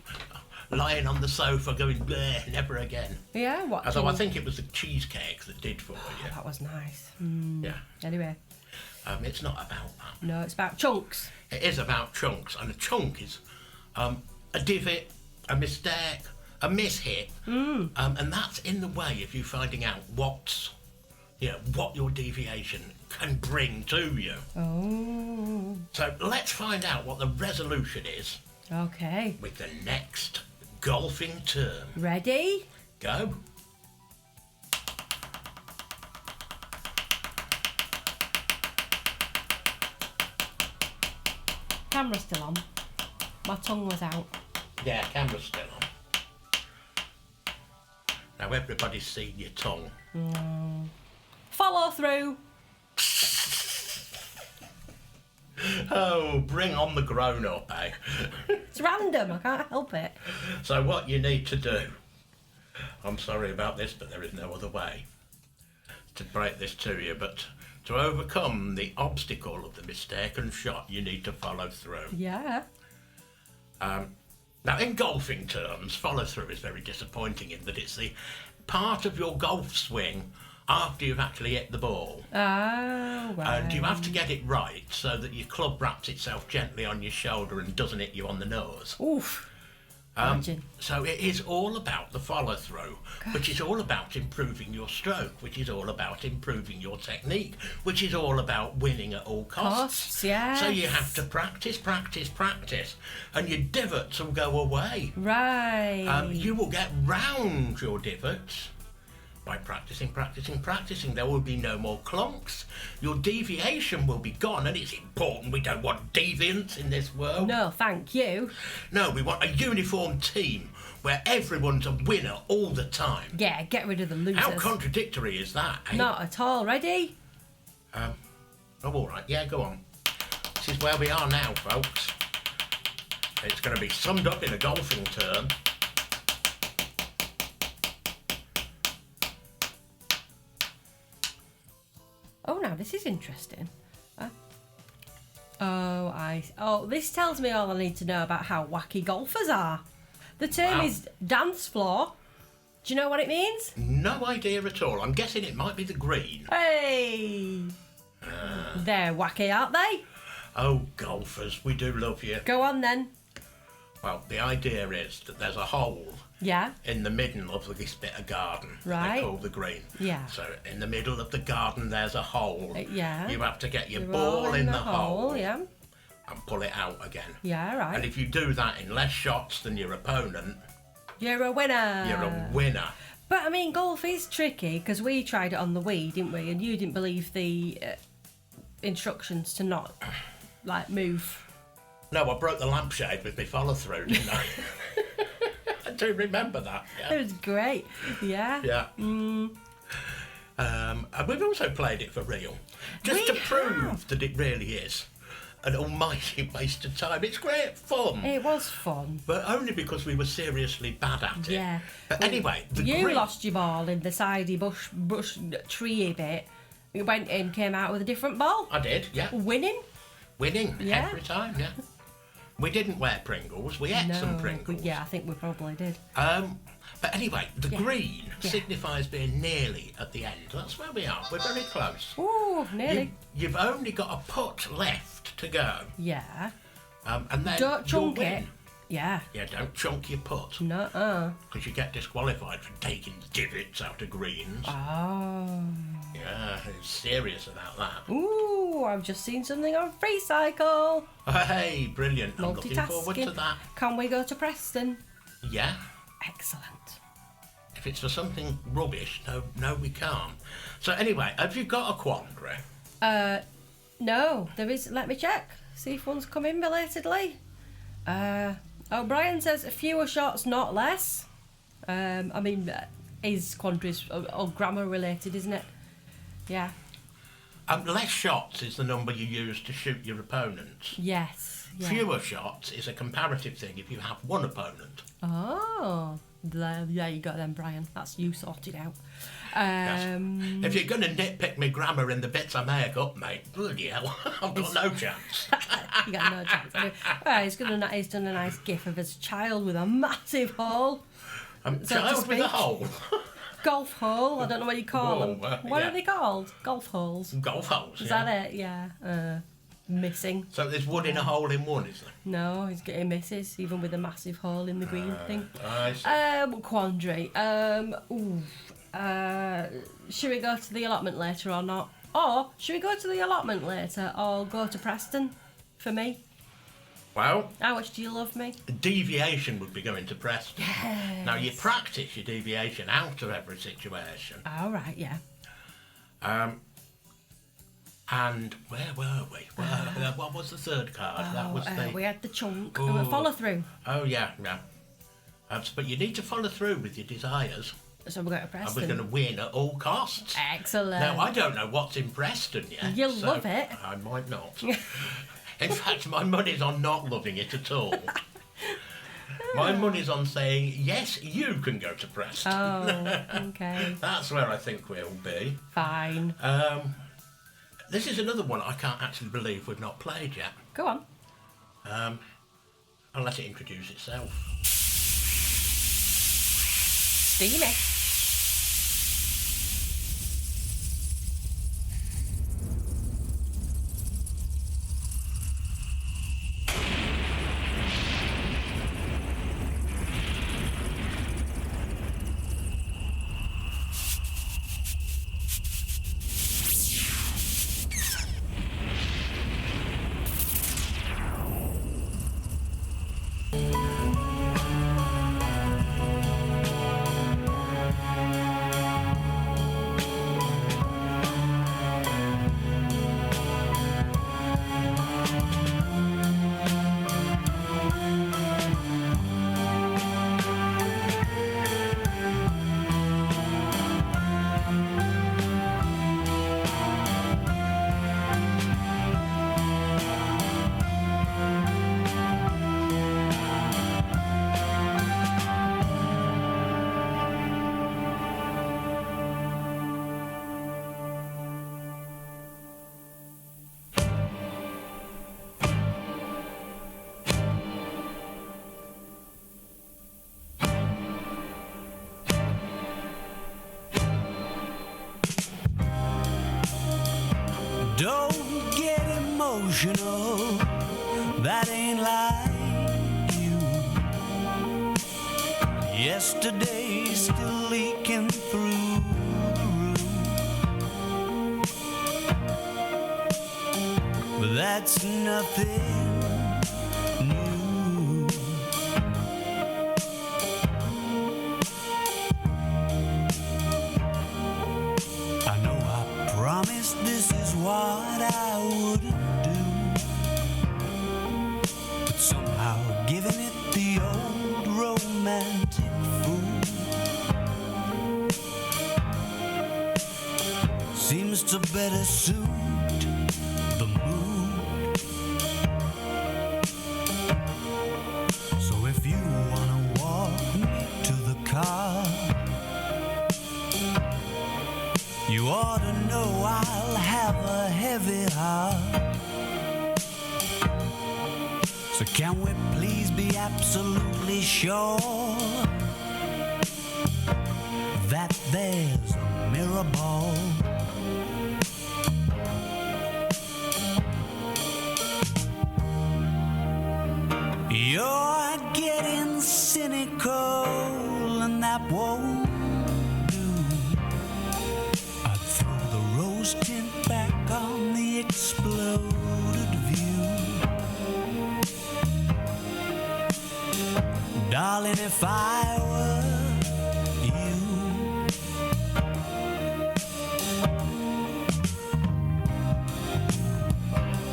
lying on the sofa going, bleh, never again. Yeah, watching. Although I think it was the cheesecake that did for you. That was nice. Yeah. Anyway, It's not about that. no, it's about chunks. It is about chunks, and a chunk is a divot, a mistake, a mishit, and that's in the way of you finding out what your deviation can bring to you. Oh. So let's find out what the resolution is Okay. with the next golfing term. Ready? Go. Camera's still on. My tongue was out. Yeah, camera's still on. Now everybody's seen your tongue. Follow through. Oh, bring on the grown-up, eh? It's random. I can't help it. So what you need to do, I'm sorry about this, but there is no other way to break this to you, but to overcome the obstacle of the mistaken shot, you need to follow through. Yeah. Now, in golfing terms, follow through is very disappointing in that it's the part of your golf swing after you've actually hit the ball. Oh, right. And you have to get it right so that your club wraps itself gently on your shoulder and doesn't hit you on the nose. Oof. Imagine. So it is all about the follow through, which is all about improving your stroke, which is all about improving your technique, which is all about winning at all costs. Yes. So you have to practice, and your divots will go away. Right. You will get round your divots by practicing. There will be no more clunks. Your deviation will be gone, and it's important. We don't want deviants in this world. No, thank you. No, we want a uniform team where everyone's a winner all the time. Yeah, get rid of the losers. How contradictory is that, eh? Not at all. Ready? Oh, all right. Yeah, go on. This is where we are now, folks. It's going to be summed up in a golfing term. Oh, now Now, this is interesting. This tells me all I need to know about how wacky golfers are. The term is dance floor. Do you know what it means? No idea at all. I'm guessing it might be the green. Hey! They're wacky, aren't they? Oh, golfers, we do love you. Go on then. Well, the idea is that there's a hole Yeah. in the middle of this bit of garden. Right. They call the green. Yeah. So in the middle of the garden, there's a hole. Yeah. You have to get your You're ball all in the hole. Yeah. And pull it out again. Yeah, right. And if you do that in less shots than your opponent, You're a winner. you're a winner. But I mean, golf is tricky because we tried it on the Wii, didn't we? And you didn't believe the instructions to not move. No, I broke the lampshade with my follow through, didn't I? I do remember that. It was great. Yeah. Yeah. And we've also played it for real, just to prove that it really is an almighty waste of time. It's great fun. It was fun. But only because we were seriously bad at it. Yeah. But anyway, You lost your ball in the sidey bush tree bit. You went in, came out with a different ball. I did, yeah. Winning. Winning every time, yeah. We didn't wear Pringles. We ate some Pringles. Yeah, I think we probably did. But anyway, the green signifies being nearly at the end. That's where we are. We're very close. Ooh, nearly. You've only got a putt left to go. Yeah. And then Don't chunk you'll it. win. Yeah. Yeah, don't chunk your putt. No. Because you get disqualified for taking divots out of greens. Oh. Yeah, it's serious about that. Ooh, I've just seen something on Free Cycle. Hey, brilliant. I'm looking forward to Multitasking. that. Can we go to Preston? Yeah. Excellent. If it's for something rubbish, no, we can't. So anyway, have you got a quandary? No, there is. Let me check. See if one's come in belatedly. O'Brien says fewer shots, not less. I mean, his quandary's all grammar related, isn't it? Yeah. Less shots is the number you use to shoot your opponents. Yes. Yeah. Fewer shots is a comparative thing if you have one opponent. Oh, there you go then, Brian. That's you sorted out. Yes. If you're going to nitpick me grammar in the bits I make up, mate, bloody hell, I've got no chance. You got no chance. He's done a nice gif of his child with a massive hole. So to Child with a speak. hole. Golf hole. I don't know what you call them. What yeah. are they called? Golf holes. Golf holes. Is that it? Yeah. Missing. So there's one in a hole in one, is there? No, he's getting misses, even with a massive hole in the green thing. I see. Quandary. Should we go to the allotment later or not? Or should we go to the allotment later or go to Preston for me? Well, How much do you love me? deviation would be going to Preston. Yes. Now, you practice your deviation out of every situation. All right, yeah. And where were we? What was the third card? That was We had the chunk. Oh. Follow through. Oh, yeah. But you need to follow through with your desires. So we're going to And Preston. we're going to win at all costs. Excellent. Now, I don't know what's in Preston yet. You'll so love it. I might not. In fact, my money's on not loving it at all. My money's on saying, yes, you can go to Preston. Oh, okay. That's where I think we'll be. Fine. This is another one I can't actually believe we've not played yet. Go on. I'll let it introduce itself. Steamy. emotional. That ain't like you. Yesterday's still leaking through the roof. But that's nothing new. I know I promised this is what I wouldn't do, but somehow giving it the old romantic fool seems to better suit the mood. So if you wanna walk me to the car, you ought to know I'll have a heavy heart. So can we please be absolutely sure that there's a mirror ball? You're getting cynical and that won't do. I'd throw the rose tint back on the exploded view. Darling, if I were you,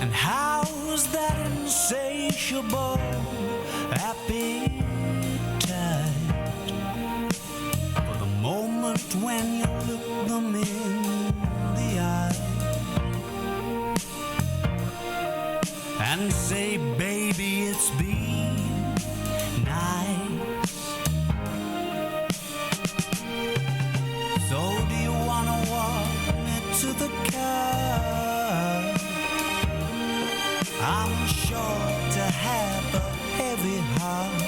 and how's that insatiable appetite for the moment when you look them in the eye and say, baby, it's been nice. So do you wanna walk me to the car? I'm sure to have a heavy heart.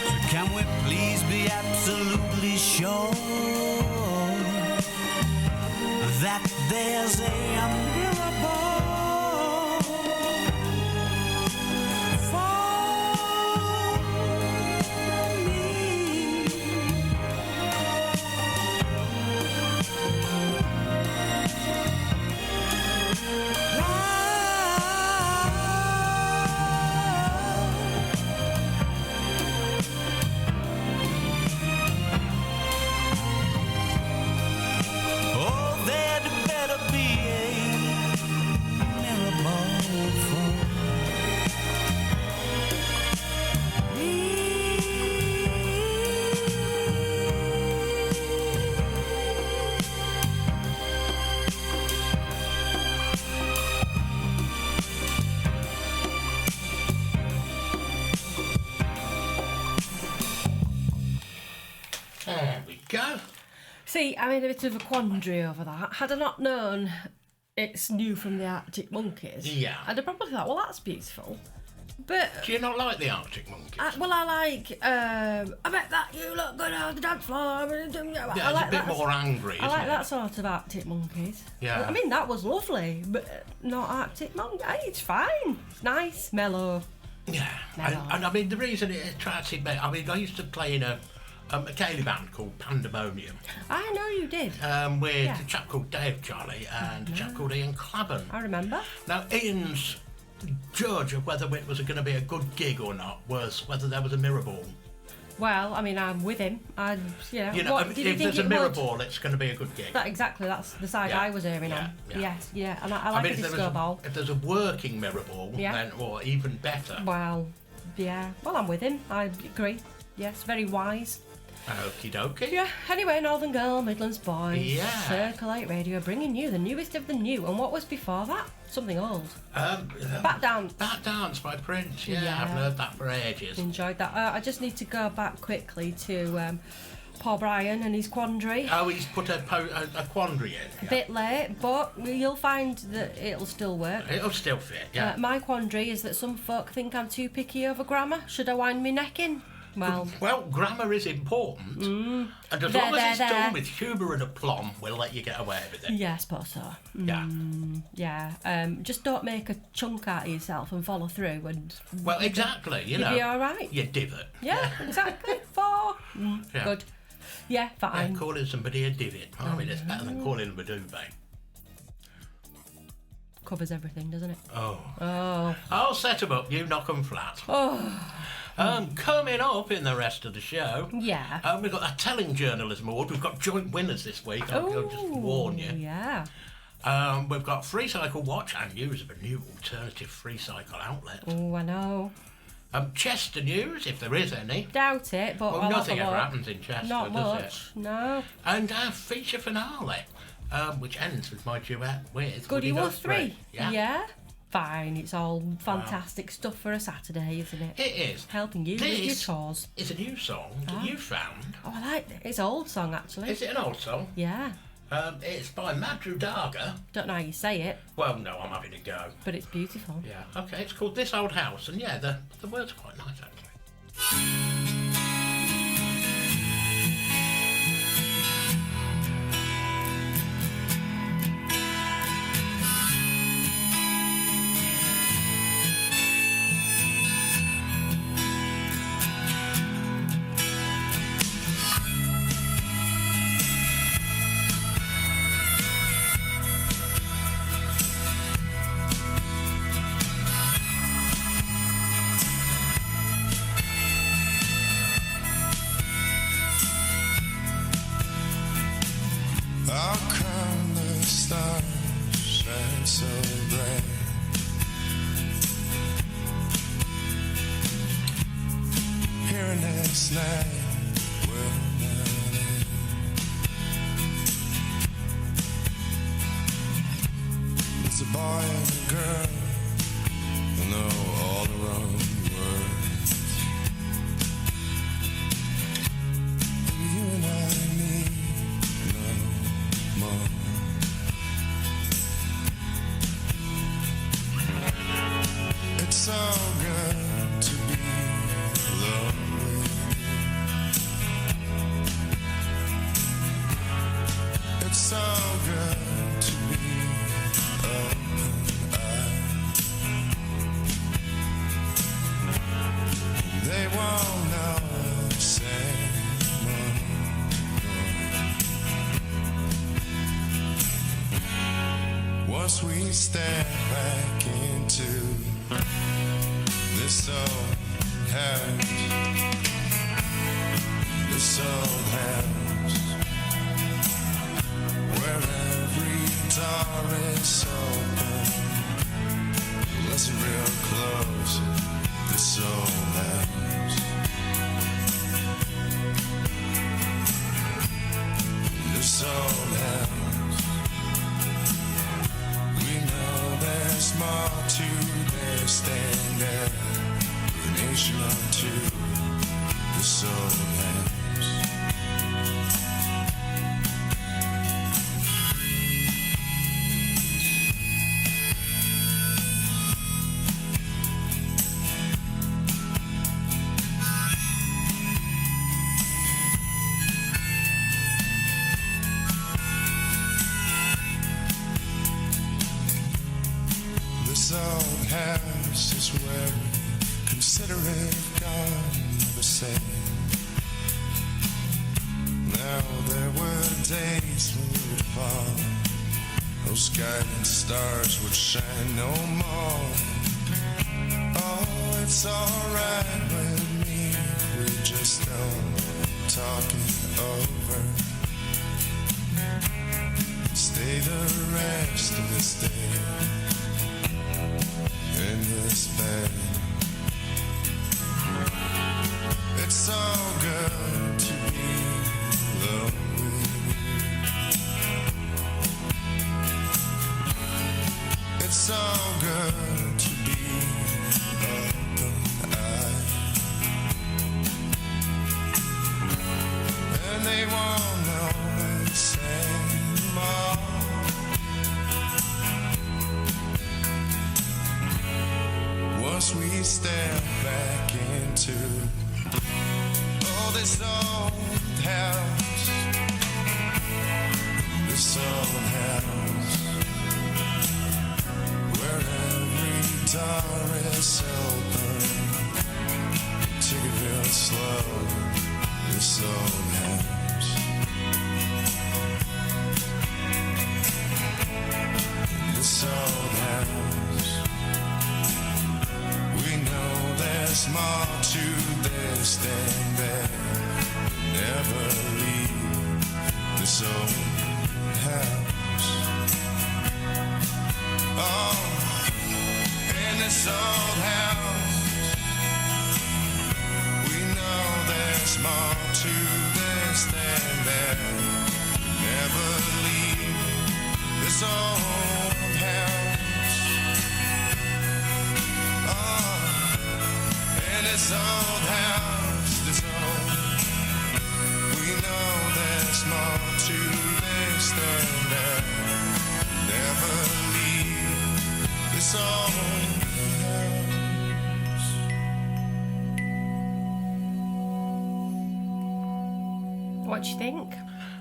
So can we please be absolutely sure that there's a mirror ball for me? Oh, there'd better be a mirror ball for me. There we go. See, I'm in a bit of a quandary over that. Had I not known it's new from the Arctic Monkeys, Yeah. I'd have probably thought, well, that's beautiful. But Do you not like the Arctic Monkeys? I like. I bet that you look good on the dance floor. Yeah, I it's like a bit that. more angry, isn't I like it? that sort of Arctic Monkeys. Yeah. I mean, that was lovely, but not Arctic Monkeys. It's fine. It's nice, mellow. Yeah, and I mean the reason it attracts me, I mean I used to play in a Gaelic band called Pandemonium I know you did. with Yeah. a chap called Dave Charlie and a chap called Ian Clabban. I remember. Now Ian's judge of whether it was going to be a good gig or not was whether there was a mirror ball. Well, I mean, I'm with him. You know, what, if did you think there's a it mirror would? ball, it's going to be a good gig. That's the side Yeah, I was erring yeah, on. yeah. Yes, yeah, and I like mean, a if there disco was ball. if there's a working mirror ball, Yeah. then or even better. Well, yeah. Well, I'm with him. I agree. Yes, very wise. Okie dokie. Yeah, anyway, Northern Girl, Midlands Boy, Yeah. Circle 8 Radio, bringing you the newest of the new. And what was before that? Something old. Batdance. Batdance by Prince, yeah, I Yeah. haven't heard that for ages. Enjoyed that. I just need to go back quickly to Paul Bryan and his quandary. Oh, he's put a quandary in. A bit late, but you'll find that it'll still work. It'll still fit, yeah. My quandary is that some folk think I'm too picky over grammar. Should I wind my neck in? Well, grammar is important. And as long as it's done with humour and aplomb, we'll let you get away with it. Yeah, I suppose so. Yeah. Yeah. Just don't make a chunk out of yourself and follow through. And Well, exactly, you know. You'll be all right. You divot. Yeah, exactly. 4. Yeah. Good. Yeah, fine. Yeah, calling somebody a divot. I mean, it's better than calling them a duvet. Covers everything, doesn't it? Oh. I'll set them up, you knock them flat. Oh. Coming up in the rest of the show, Yeah. we've got a Telling Journalism Award. We've got joint winners this week, I'll just warn you. Yeah. We've got Free Cycle Watch and news of a new alternative free cycle outlet. Oh, I know. Chester news, if there is any. Doubt it, but Well, I'll nothing have a ever look. happens in Chester, Not does much. No. And our feature finale, which ends with my duet with Goody Woods 3. Yeah. Fine. It's all fantastic stuff for a Saturday, isn't it? It is. Helping you with your This chores. It's a new song that you found. Oh, I like it. It's an old song, actually. Is it an old song? Yeah. It's by Madru Daga. Don't know how you say it, Well, no, I'm having a go. but it's beautiful. Yeah. Okay, it's called This Old House, and yeah, the words are quite nice actually. How come the stars shine so bright? Here next night will not end. There's a boy and a girl who know all the wrong words. You and I need no more. It's so good to be lonely. It's so good to be open-eyed. They won't know the same. Once we step back into this old house, where every door is open. Listen real close, this old house. This old house. There's more to this than there. A nation unto this old house. This old house is where we consider it God never said. Now there were days when we would fall, those guiding stars would shine no more. Oh, it's alright with me, we just don't talk it over. Stay the rest of this day in this bed. It's so good to be lonely. It's so good to be open-eyed. And they won't know it's anymore. Once we step back into Oh, this old house, this old house, where every door is open. Take it real slow, this old house. This old house, we know there's more to this than that. Never leave this old house. Oh, in this old house, we know there's more to this than that. Never leave this old house. Oh, in this old house, this old, we know there's more to this than that. Never leave this old house. What do you think?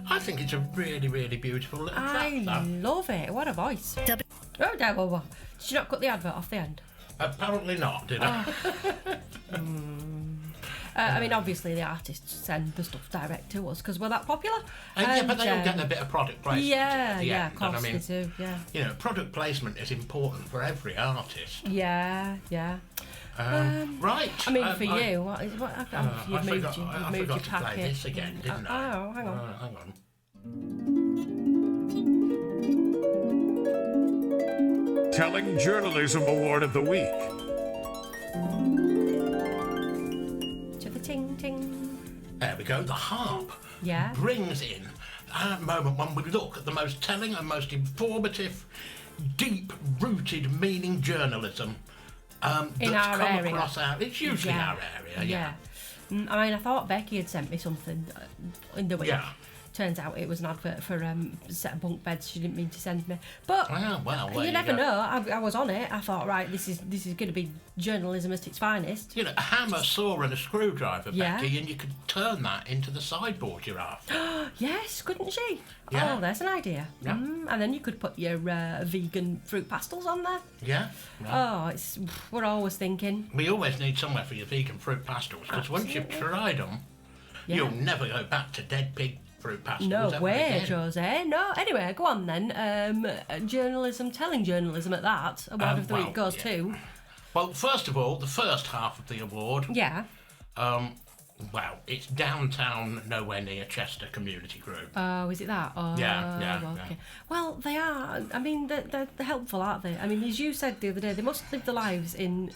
I think it's a really, really beautiful little I track, that. love it. What a voice. Oh, devil. Did you not cut the advert off the end? Apparently not, did I? I mean, obviously the artists send the stuff direct to us because we're that popular. Yeah, but they all get a bit of product placement. Yeah, at of the end, course and I mean, they do, yeah. You know, product placement is important for every artist. Yeah. Right. I mean, for you, what you've I moved forgot, your, I you've moved forgot your to play packet. this again, didn't I? Oh, hang on. Hang on. Telling Journalism Award of the Week. To the ting ting. There we go. The harp Yeah. brings in that moment when we look at the most telling and most informative, deep-rooted meaning journalism In that's our come area. across it's usually Yeah. our area, yeah. I mean, I thought Becky had sent me something in the week. Yeah. Turns out it was an advert for a set of bunk beds she didn't mean to send me. But Well, there you never go. know. I was on it. I thought, right, this is going to be journalism at its finest. You know, a hammer, saw and a screwdriver, Yeah. Becky, and you could turn that into the sideboard you're after. Yes, couldn't she? Yeah. Oh, there's an idea. Yeah. And then you could put your vegan fruit pastels on there. Yeah. Oh, we're always thinking. We always need somewhere for your vegan fruit pastels, because once you've tried them, Yeah. you'll never go back to dead pig fruit pastels No ever way, again. Jose. No. Anyway, go on then. Journalism, telling journalism at that. Award of the week goes to. Well, first of all, the first half of the award, Yeah. well, it's downtown, nowhere near Chester Community Group. Oh, is it that? Oh, Yeah. okay. Well, they are. I mean, they're helpful, aren't they? I mean, as you said the other day, they must live their lives in.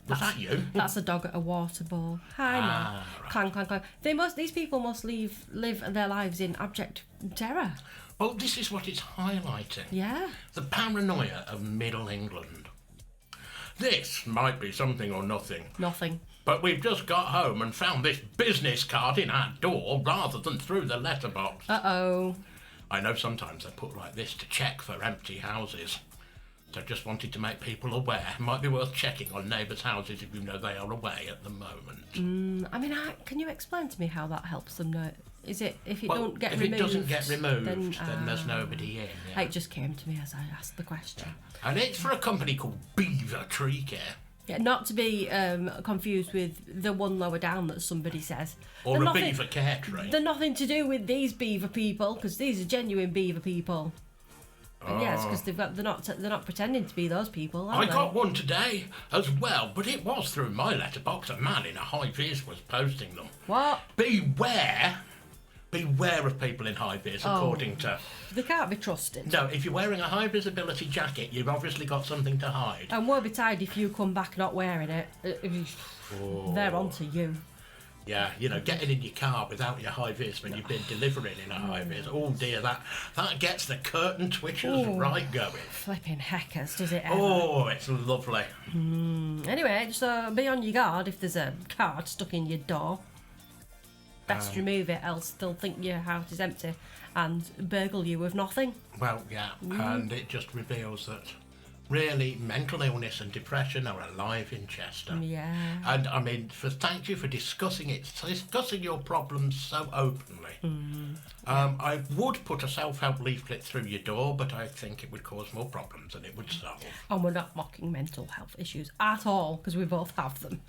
Was that you? That's a dog at a water bowl. Hi, man. Right. Clang, clang, clang. These people must live their lives in abject terror. Well, this is what it's highlighting. Yeah. The paranoia of Middle England. This might be something or nothing, Nothing. but we've just got home and found this business card in our door rather than through the letterbox. Uh-oh. I know sometimes they put like this to check for empty houses. So just wanted to make people aware. Might be worth checking on neighbours' houses if you know they are away at the moment. I mean, can you explain to me how that helps them know? Is it if it don't get if removed? it doesn't get removed, then ah. there's nobody in. Yeah. It just came to me as I asked the question. And it's for a company called Beaver Tree Care. Yeah, not to be confused with the one lower down that somebody says. Or They're a nothing- beaver care tree. They're nothing to do with these beaver people because these are genuine beaver people. And yes, because they're not pretending to be those people. Are I they? got one today as well, but it was through my letterbox. A man in a high vis was posting them. What? Beware of people in high vis, according to... They can't be trusted. No, if you're wearing a high visibility jacket, you've obviously got something to hide. And woe betide if you come back not wearing it. They're onto you. Yeah, you know, getting in your car without your high vis when you've been delivering in a high vis. Oh dear, that gets the curtain twitchers right going. Flipping heckers, does it ever? Oh, it's lovely. Anyway, just be on your guard if there's a card stuck in your door. Best remove it, else they'll think your house is empty and burgle you with nothing. Well, yeah, and it just reveals that really, mental illness and depression are alive in Chester. Yeah. And I mean, thank you for discussing your problems so openly. I would put a self-help leaflet through your door, but I think it would cause more problems than it would solve. And we're not mocking mental health issues at all, because we both have them.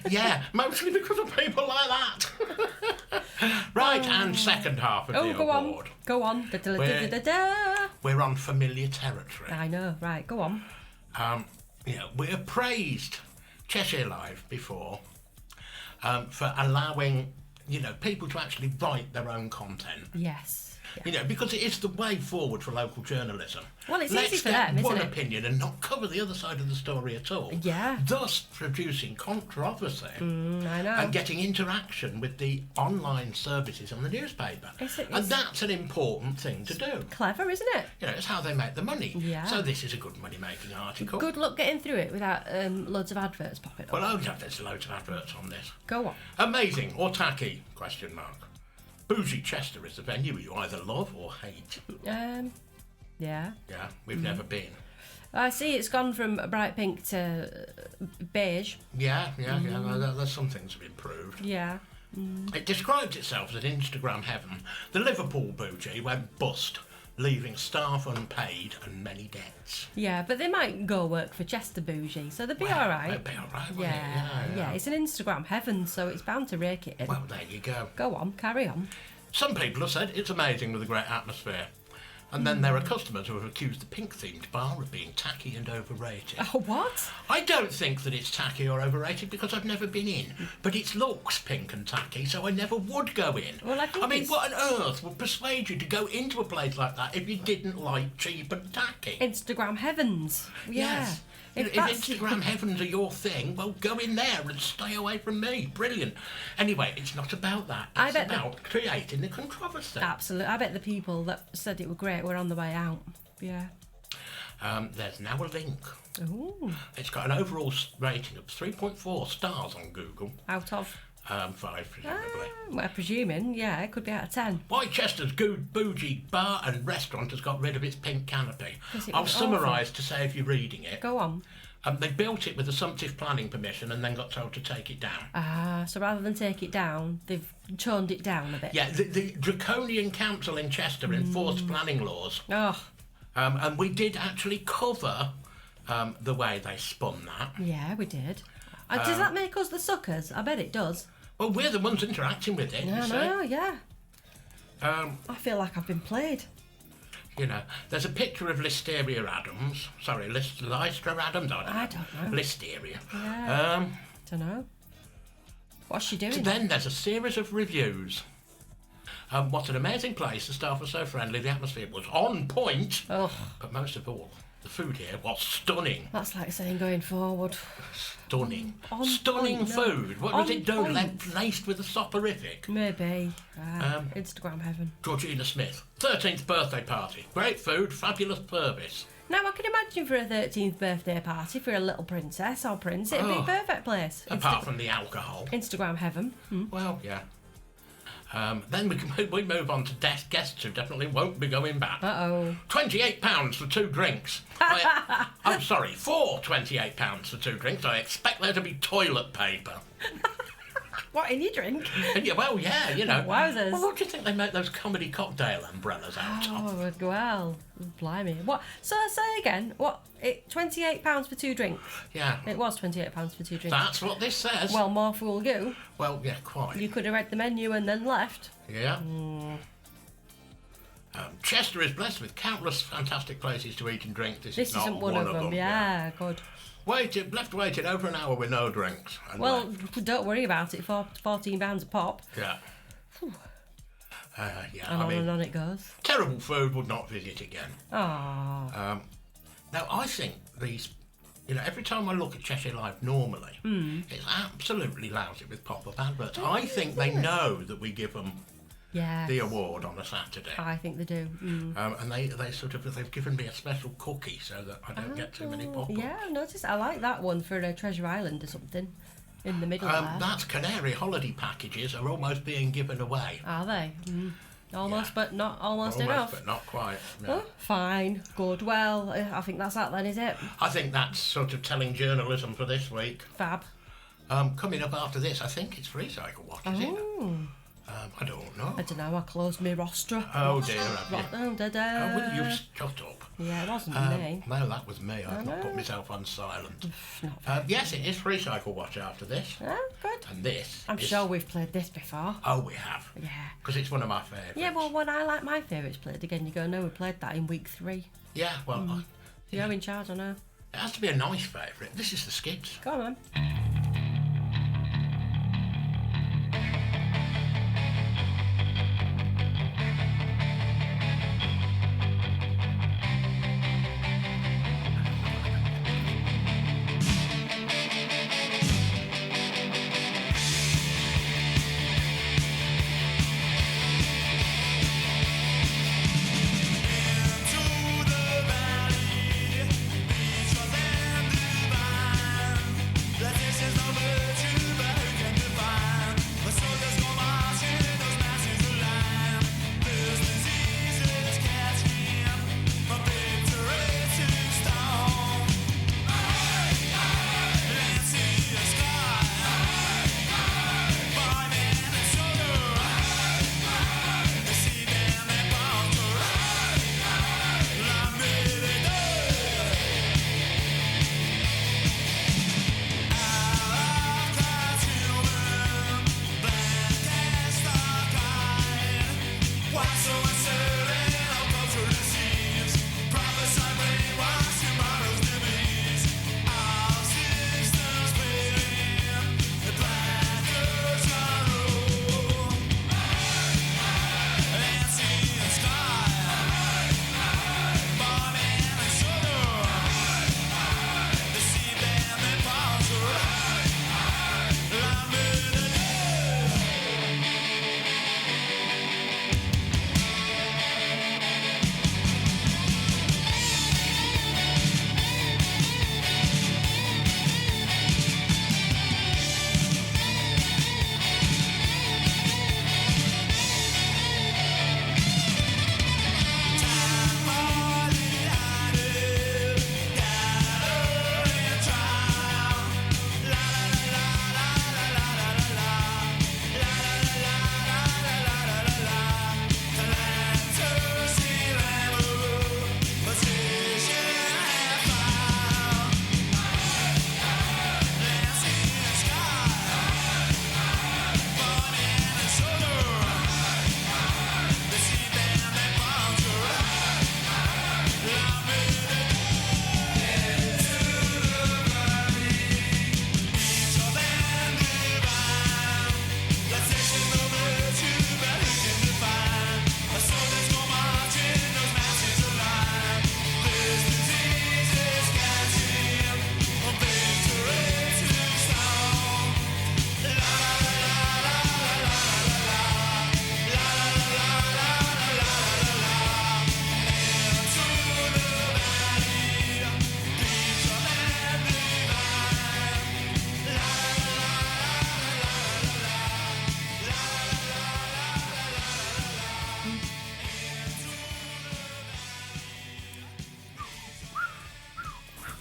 Yeah, mostly because of people like that. Right, and second half of the award. Go on. We're on familiar territory. I know, right, go on. We appraised Cheshire Live before for allowing, people to actually write their own content. Yes. Because it is the way forward for local journalism. Well, it's Let's easy for get them, isn't one it? opinion and not cover the other side of the story at all. Yeah. Thus producing controversy I know. and getting interaction with the online services on the newspaper. And that's an important thing to do. Clever, isn't it? It's how they make the money. Yeah. So this is a good money-making article. Good luck getting through it without loads of adverts popping up. Well, there's loads of adverts on this. Go on. Amazing or tacky? ? Bougie Chester is the venue you either love or hate. Yeah. Yeah, we've never been. I see it's gone from bright pink to beige. Yeah. There's some things have improved. Yeah. It describes itself as an Instagram heaven. The Liverpool bougie went bust, leaving staff unpaid and many debts. Yeah, but they might go work for Chester Bougie, so they'll be all right. They'll be all right, won't Yeah, it's an Instagram heaven, so it's bound to rake it in. Well, there you go. Go on, carry on. Some people have said it's amazing with a great atmosphere. And then there are customers who have accused the pink-themed bar of being tacky and overrated. Oh, what? I don't think that it's tacky or overrated because I've never been in. But it looks pink and tacky, so I never would go in. Well, I mean, what on earth would persuade you to go into a place like that if you didn't like cheap and tacky? Instagram heavens. Yeah. Yes. If Instagram heavens are your thing, well, go in there and stay away from me. Brilliant. Anyway, it's not about that. It's about creating the controversy. Absolutely. I bet the people that said it were great were on the way out. Yeah. There's now a link. Ooh. It's got an overall rating of 3.4 stars on Google. Out of? 5, presumably. Well, presuming, yeah, it could be out of 10. Why Chester's good bougie bar and restaurant has got rid of its pink canopy. I'll was summarise to save you reading it. Go on. They built it with assumptive planning permission and then got told to take it down. So rather than take it down, they've toned it down a bit. Yeah, the draconian council in Chester enforced planning laws. Oh. And we did actually cover the way they spun that. Yeah, we did. Does that make us the suckers? I bet it does. Well, we're the ones interacting with it. No, yeah. I feel like I've been played. There's a picture of Lystra Adams. I don't know. Listeria. Yeah. Don't know. What's she doing? Then there's a series of reviews. What an amazing place. The staff were so friendly. The atmosphere was on point. Oh. But most of all, the food here was stunning. That's like saying going forward. Stunning. On Stunning point, food. What on was it done? point. Laced with a soporific. Maybe. Instagram heaven. Georgina Smith. 13th birthday party. Great food, fabulous service. Now I can imagine for a 13th birthday party for a little princess or prince, it'd be a perfect place. Apart from the alcohol. Instagram heaven. Well, yeah. Then we move on to guests who definitely won't be going back. Uh-oh. £28 for 2 drinks. I'm sorry, for £28 for 2 drinks, I expect there to be toilet paper. What, in your drink? Yeah, well, yeah, Wowzers. Well, what do you think they make those comedy cocktail umbrellas out of? Oh, well, blimey. What? So say again, what? £28 for 2 drinks? Yeah. It was £28 for 2 drinks. That's what this says. Well, more fool you. Well, yeah, quite. You could have read the menu and then left. Yeah. Chester is blessed with countless fantastic places to eat and drink. This is isn't not one of them. Yeah, good. Left waiting over an hour with no drinks. Well, don't worry about it. For £14 a pop. Yeah. And on it goes. Terrible food, would not visit again. Oh. Now, I think these, every time I look at Cheshire Live normally, it's absolutely lousy with pop-up adverts. I think they know that we give them the award on a Saturday. I think they do. And they've given me a special cookie so that I don't get too many pop-ups. Yeah, I noticed. I like that one for a Treasure Island or something in the middle there. That's Canary holiday packages are almost being given away. Are they? Almost, Yeah. but not almost Almost, enough. but not quite. No. Oh, fine, good. Well, I think that's that then, is it? I think that's sort of telling journalism for this week. Fab. Coming up after this, I think it's Free Cycle Watch, is it? I don't know. I don't know, I closed my roster. Oh dear, have you? Oh, da-da. Will you shut up? Yeah, it wasn't me. No, that was me. I've not put myself on silent. Yes, it is Free Cycle Watch after this. Oh, good. And this I'm is... sure we've played this before. Oh, we have. Yeah. Because it's one of my favourites. Yeah, well, when I like my favourites played again, you go, no, we played that in week 3. Yeah, well, You're in charge, I know. it has to be a nice favourite. This is the Skids. Go on, then.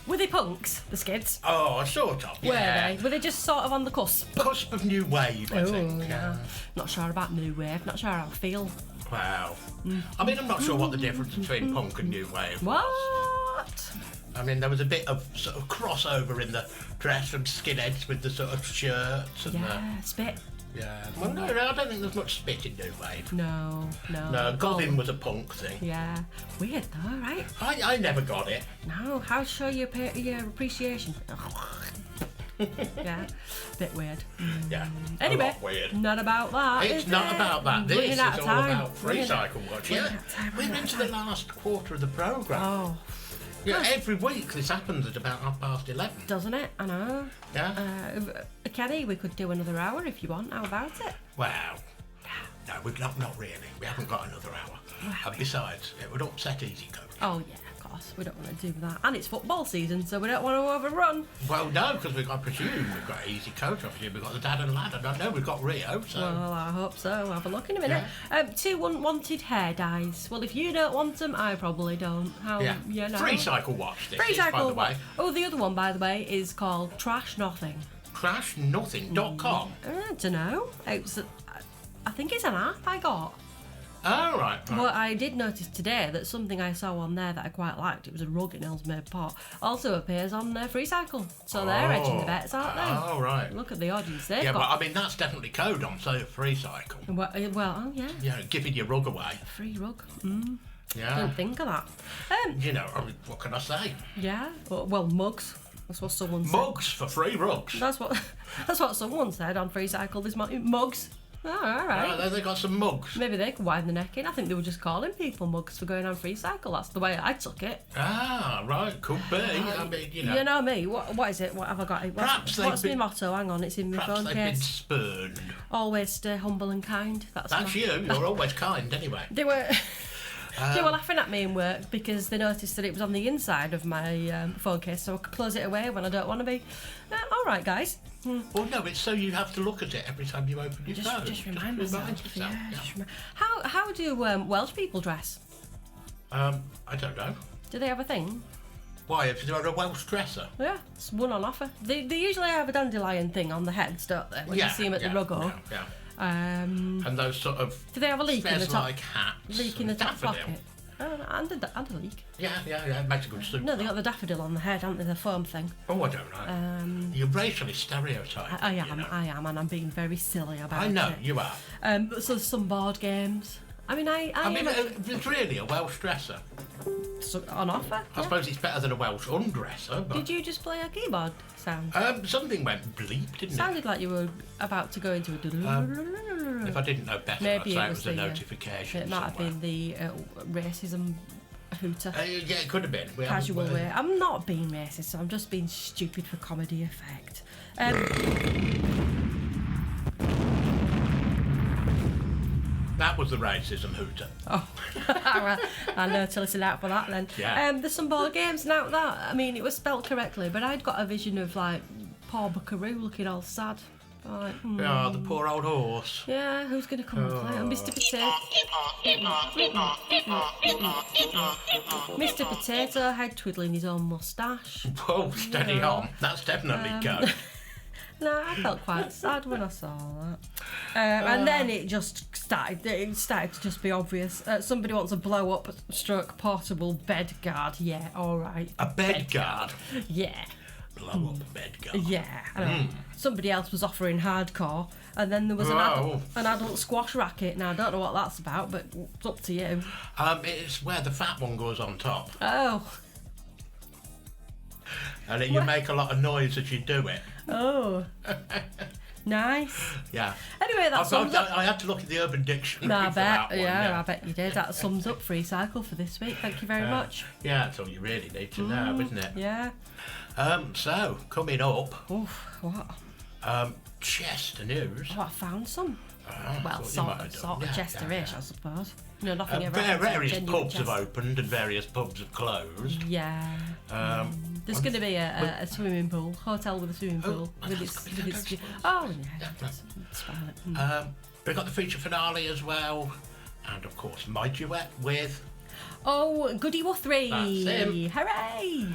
Were they punks, the Skids? Oh, sort of, yeah. Were they? Were they just sort of on the cusp? Cusp of new wave, I think. Yeah. Not sure about new wave, not sure how I feel. Wow. I mean, I'm not sure what the difference between punk and new wave was. What? I mean, there was a bit of sort of crossover in the dress and skinheads with the sort of shirts and Yeah, spit. yeah. Well, no, I don't think there's much spit in new wave. No. No, gubbins was a punk thing. Yeah. Weird though, right? I never got it. No, how show your appreciation? Yeah, bit weird. Yeah. Anyway, a lot weird. not about that. It's is not it? about that. This Running is out of all time. about Free Cycle Watch. Yeah. We're into the last quarter of the programme. Oh, Yeah, every week this happens at about 11:30. doesn't it? I know. Yeah. Kenny, we could do another hour if you want. How about it? Wow. No, we've not really. We haven't got another hour. And besides, it would upset Easy Coach. Oh yeah, of course, we don't want to do that. And it's football season, so we don't want to overrun. Well, no, because I presume we've got Easy Coach. I presume we've got the Dad and Lad. I don't know. We've got Rio, so. Well, I hope so. Have a look in a minute. 2 unwanted hair dyes. Well, if you don't want them, I probably don't. How, Yeah. you know? Free Cycle Watch, this Free is, cycle. by the way. Oh, the other one, by the way, is called Trash Nothing. Trashnothing.com. I don't know. I think it's an app I got. Oh, right. But I did notice today that something I saw on there that I quite liked, it was a rug in Ellesmere Port, also appears on Free Cycle. So they're edging the bets, aren't they? Oh, right. Look at the audience they've Yeah, got. but I mean, that's definitely code on Free Cycle. Well, oh yeah. You know, giving your rug away. Free rug. Yeah. Didn't think of that. You know, I mean, what can I say? Yeah. Well, mugs. That's what someone said. Mugs for free rugs. That's what someone said on Free Cycle this morning. Mugs. Oh, all right. They got some mugs. Maybe they could widen the neck in. I think they were just calling people mugs for going on Free Cycle. That's the way I took it. Ah, right. Could be. I mean, you know. You know me. What is it? What have I got? Perhaps What's my motto? Hang on, it's in my Perhaps phone they've been case. spurned. Always stay humble and kind. That's you. You're always kind, anyway. They were. They were laughing at me in work because they noticed that it was on the inside of my phone case, so I could close it away when I don't want to be. All right, guys. Well, no, it's so you have to look at it every time you open your phone. Just remind myself. yourself. Yeah. How do Welsh people dress? I don't know. Do they have a thing? Why? If you're a Welsh dresser? Yeah, it's one on offer. They usually have a dandelion thing on the heads, don't they? When you see them at the Ruggo. Yeah. And those sort of do they have a leak in the top? like hats. Leak in the top daffodil. pocket. And a leak. Yeah. It makes a good suit. No, they got the daffodil on the head, haven't they? The foam thing. Oh, I don't know. You're racially stereotyped. I am, and I'm being very silly about it. I know, you are. But so there's some board games. I mean, it's really a Welsh dresser. On offer. I suppose it's better than a Welsh undresser. But Did you just play a keyboard sound? Something went bleep, didn't Sounded like you were about to go into a. If I didn't know better, Maybe I'd say it was a notification. It might have been the racism hooter. Yeah, it could have been. Casual way. I'm not being racist, so I'm just being stupid for comedy effect. That was the racism hooter. Oh, well, I know to listen out for that then. Yeah. There's some board games now that, I mean, it was spelt correctly, but I'd got a vision of like Paul Buckaroo looking all sad. Like, Oh, the poor old horse. Yeah, who's going to come and play? And Mr. Potato. Mr. Potato Head twiddling his own moustache. Whoa, steady on. That's definitely good. No, I felt quite sad when I saw that. And then it just started. It started to just be obvious. Somebody wants a blow-up stroke portable bed guard. Yeah, all right. A bed guard? Yeah. Blow up bed guard. Yeah. I know. Somebody else was offering hardcore, and then there was an adult squash racket. Now I don't know what that's about, but it's up to you. It's where the fat one goes on top. Oh. And you make a lot of noise as you do it. Oh. Nice. Yeah. Anyway, that sums up. I had to look at the Urban Dictionary. No, I for bet. that one, I bet you did. That sums up Free Cycle for this week. Thank you very much. Yeah, that's all you really need to know, isn't it? Yeah. So coming up. Oof, what? Chester news. Oh, I found some. Well, sort of Chester-ish, I suppose. No, nothing ever. Various pubs have opened and various pubs have closed. Yeah. There's going to be a swimming pool, hotel with a swimming pool. With its oh, yeah. That's fine. We've got the feature finale as well. And of course, my duet with. Oh, Goody Wuthrie. That's him. Hooray!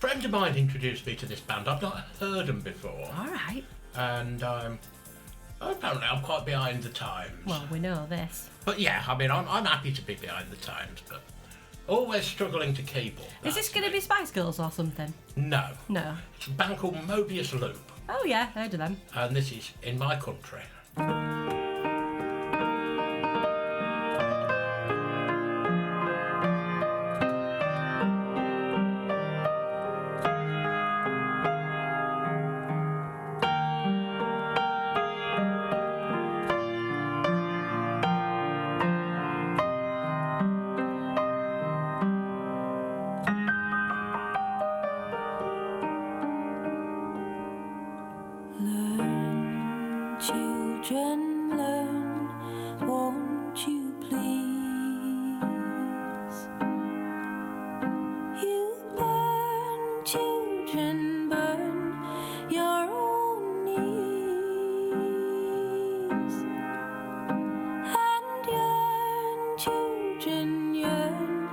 Friend of mine introduced me to this band. I've not heard them before. All right. And apparently I'm quite behind the times. Well, we know this. But yeah, I mean, I'm happy to be behind the times, but always struggling to keep up. Is this going to be Spice Girls or something? No. No. It's a band called Mobius Loop. Oh yeah, heard of them. And this is In My Country. Children, learn, won't you please? children burn your own knees, and yearn, children yearn,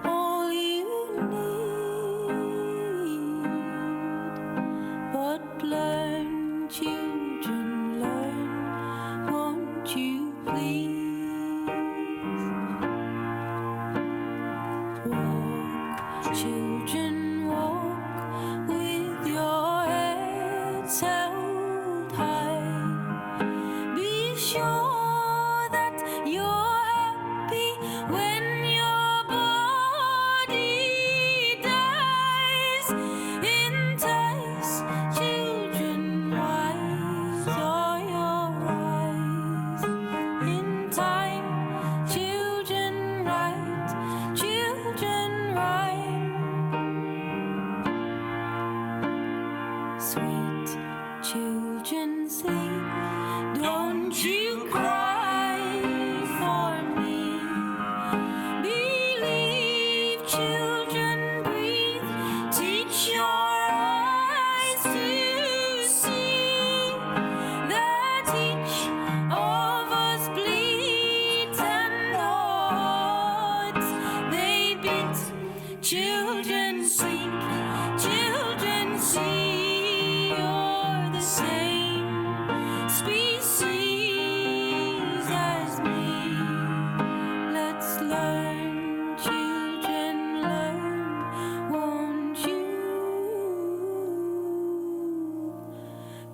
all you need. But learn, children learn, won't you please? Walk, children walk, with your heads held high. Be sure that you're happy when your body dies. Entice, children wise, or your eyes. In time, children right, children right. Sweet children sleep, don't you cry for me. Believe, children breathe, teach your eyes to see that each of us bleeds and hearts they beat. Children sleep, children see, you're the same species as me. Let's learn, children learn, won't you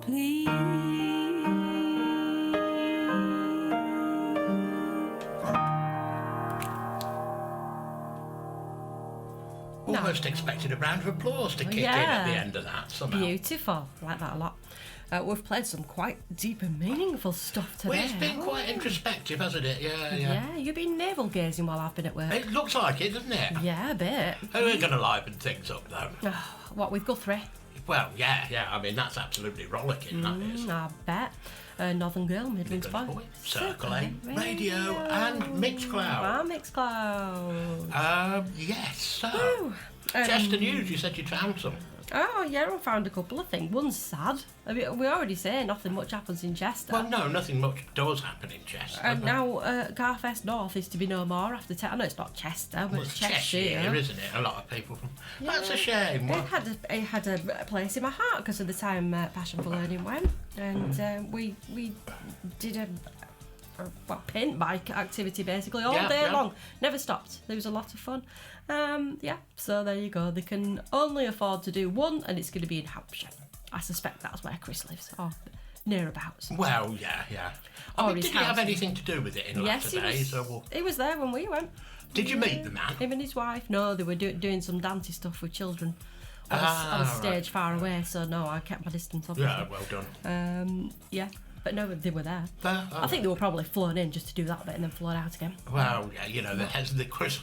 please? Almost expected a round of applause to kick in at the end of that somehow. Beautiful. I like that a lot. We've played some quite deep and meaningful stuff today. Well, it's been quite introspective, hasn't it? Yeah. Yeah, you've been navel gazing while I've been at work. It looks like it, doesn't it? Yeah, a bit. Oh, we're going to liven things up, though. What, with Guthrie? Well, yeah. I mean, that's absolutely rollicking, that is. I bet. Northern Girl, Midlands Boy. Circle A, Radio, and Mixcloud. Mixcloud. Yes, so. Chester News, you said you'd found some. Oh, yeah, I found a couple of things. One's sad. I mean, we already say nothing much happens in Chester. Well, no, nothing much does happen in Chester. And now Carfest North is to be no more after 10. I know it's not Chester, but it's Cheshire. Isn't it? A lot of people from... Yeah. That's a shame. It had a place in my heart because of the time Passion for Learning went. And we did a paint bike activity basically all day long. Never stopped. There was a lot of fun. So there you go. They can only afford to do one, and it's going to be in Hampshire. I suspect that's where Chris lives, or nearabouts. Well, yeah. I mean, did he have anything to do with it in latter days? He was there when we went. Did you meet the man? Him and his wife. No, they were doing some dancey stuff with children on a stage far away, so no, I kept my distance, obviously. Yeah, well done. But no, they were there. I think they were probably flown in just to do that bit and then flown out again. Well, yeah, you know, the Chris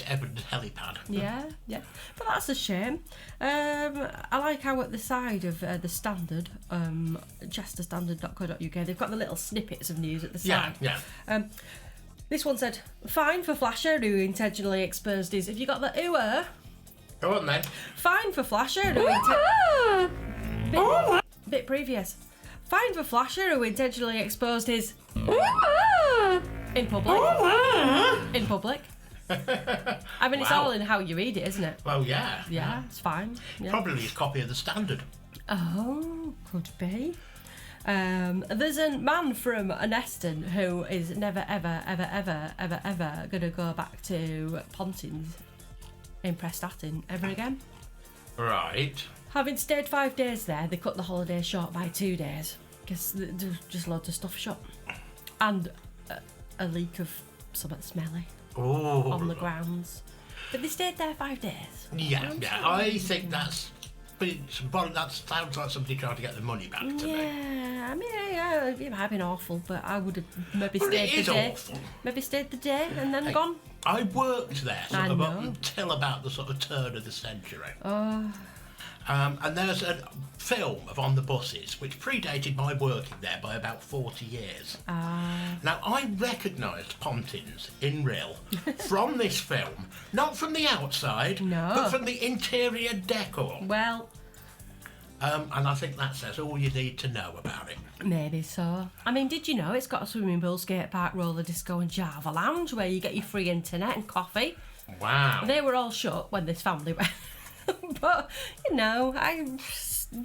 Evans helipad. Yeah. But that's a shame. I like how at the side of the Standard, chesterstandard.co.uk, they've got the little snippets of news at the side. Yeah. This one said, fine for Flasher who intentionally exposed his... Have you got the ooh-er? Go on then. Fine for Flasher who... Bit previous. Fine for Flasher who intentionally exposed his... in public. In public. I mean, it's all in how you read it, isn't it? Well, yeah. Yeah, it's fine. Yeah. Probably his copy of the Standard. Oh, could be. There's a man from Aneston who is never, ever going to go back to Pontins in Prestatyn ever again. Right. Having stayed 5 days there, they cut the holiday short by 2 days because there's just loads of stuff shut. And a leak of something smelly on the grounds. But they stayed there 5 days. Yeah. I think that sounds like somebody trying to get the money back to me. Yeah, I mean, it might have been awful, but I would have maybe stayed the day. Awful. Maybe stayed the day and then gone. I worked there up until about the sort of turn of the century. And there's a film of On the Buses which predated my working there by about 40 years. Now, I recognised Pontins in real from this film, not from the outside, but from the interior decor. Well, And I think that says all you need to know about it. Maybe so. I mean, did you know it's got a swimming pool, skate park, roller disco and Java lounge where you get your free internet and coffee? Wow. They were all shut when this family went. But, you know, I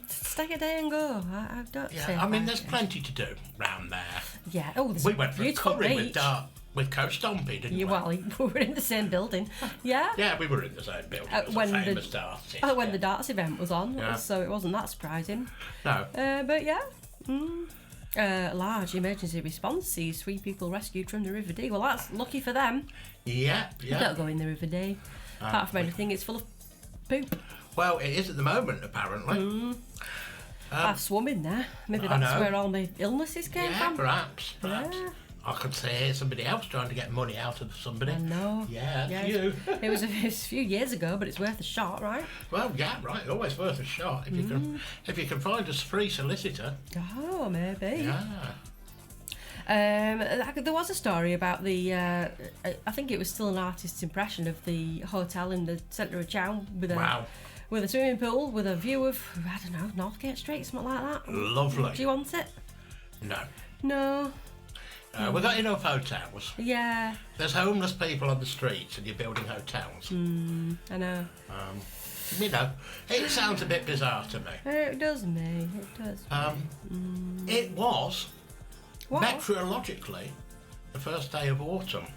stay a day and go. I don't say Yeah, I mean, bye. there's plenty to do round there. Yeah, oh, there's We a went for a beautiful curry beach. with Coach Stompy, didn't we? Well, we were in the same building. Yeah. Yeah, we were in the same building. It was when a the- famous darts. When the darts event was on, Yeah. so it wasn't that surprising. No. But yeah. Large emergency response sees 3 people rescued from the River Dee. Well, that's lucky for them. Yeah, yeah. Don't go in the River Dee. Apart from anything, it's full of poop. Well, it is at the moment, apparently. I've swum in there. Maybe I that's know. where all my illnesses came Yeah, from. perhaps. Yeah. I could say somebody else trying to get money out of somebody. I know. Yeah, Yeah, you. It was a few years ago, but it's worth a shot, right? Well, yeah, right. Always worth a shot if you can find us free solicitor. Oh, maybe. Yeah. There was a story about the. I think it was still an artist's impression of the hotel in the centre of town with a Wow. with a swimming pool with a view of, I don't know, Northgate Street, something like that. Lovely. Do you want it? No. No. We've got enough hotels. Yeah, There's homeless people on the streets and you're building hotels. I know. You know, it sounds a bit bizarre to me. It does me. It does. It was, What? meteorologically, the first day of autumn